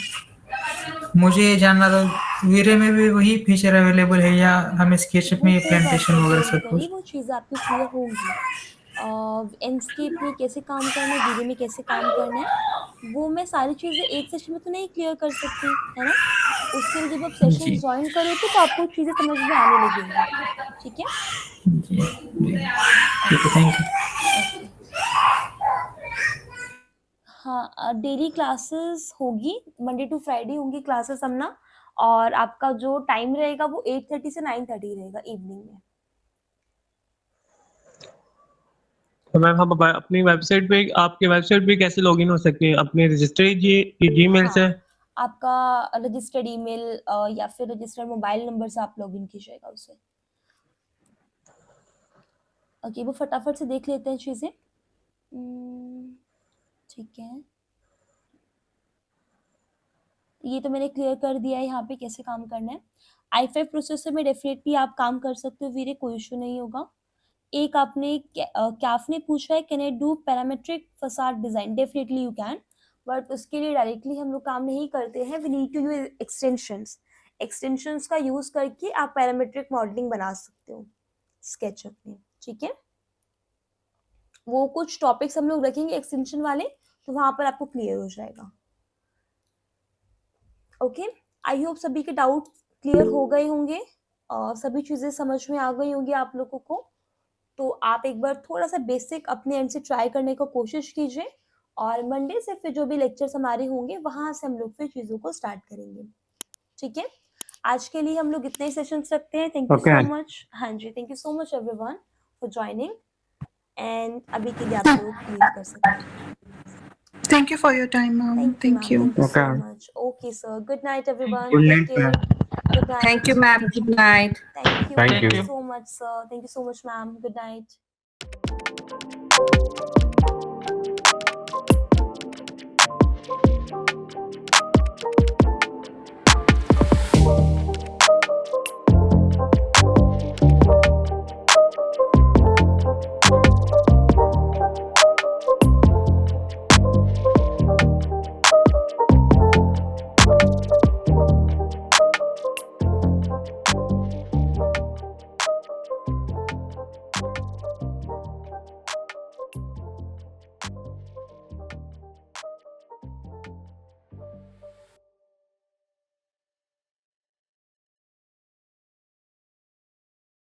मुझे ये जानना था वीरे में भी वही फीचर अवेलेबल है या हमें स्केचअप में प्लांटेशन वगैरह सब कुछ? वो चीज़ आपकी क्लियर होंगी। एंडस्केप में कैसे काम करना है, वीडियो में कैसे काम करना है, वो मैं सारी चीज़ें एक सेशन में तो नहीं क्लियर कर सकती, है ना? उसके लिए जब आप सेशन ज्वाइन करोगे तो आपको चीज़ें समझ में आने लगेंगी। ठीक है? ठीक है, थैंक यू। हाँ, डेली क्लासेस होगी, मंडे टू फ्राइडे होंगी क्लासेस हमना, और आपका जो टाइम रहेगा वो 8:30 से 9:30 रहेगा इवनिंग में। तो मैम हम अपनी वेबसाइट पे, आपके वेबसाइट पे कैसे लॉगिन हो सकते हैं? अपने रजिस्टर्ड जीमेल से? आपका रजिस्टर्ड ईमेल या फिर रजिस्टर्ड मोबाइल नंबर से आप लॉगिन कीजिएगा उसे। ओके, वो फटाफट से देख लेते हैं चीज़ें। ठीक है, ये तो मैंने क्लियर कर दिया है यहाँ पे कैसे काम करना है। i5 प्रोसेसर में डेफिनेटली आप काम कर सकते हो वीरे, कोई इशू नहीं होगा। एक आपने कैफ ने पूछा है, can I do parametric facade design? Definitely you can, but उसके लिए डायरेक्टली हम लोग काम नहीं करते हैं। We need to use extensions का यूज करके आप पैरामेट्रिक मॉडलिंग बना सकते हो स्केचअप में। ठीक है, वो कुछ टॉपिक्स हम लोग रखेंगे एक्सटेंशन वाले, तो वहां पर आपको क्लियर हो जाएगा। ओके, आई होप सभी के डाउट क्लियर हो गए होंगे और सभी चीज़ें समझ में आ गई होंगी आप लोगों को। तो आप एक बार थोड़ा सा बेसिक अपने एंड से ट्राई करने को कोशिश कीजिए, और मंडे से फिर जो भी लेक्चर्स हमारे होंगे वहां से हम लोग फिर चीज़ों को स्टार्ट करेंगे। ठीक है, आज के लिए हम लोग इतने ही सेशंस रखते हैं। Thank you Okay, so ma'am. Much. हाँ जी, thank you so much everyone for joining and अभी के लिए आप लोग लीव कर सकते हैं। Thank you for your time, ma'am. Thank you. Thank you so Okay. much. Okay, sir. Good night, everyone. Good Take night, care. ma'am. Good night. Thank you, ma'am. Good night. Thank you. Thank Thank you you. so much, sir. Thank you so much, ma'am. Good night.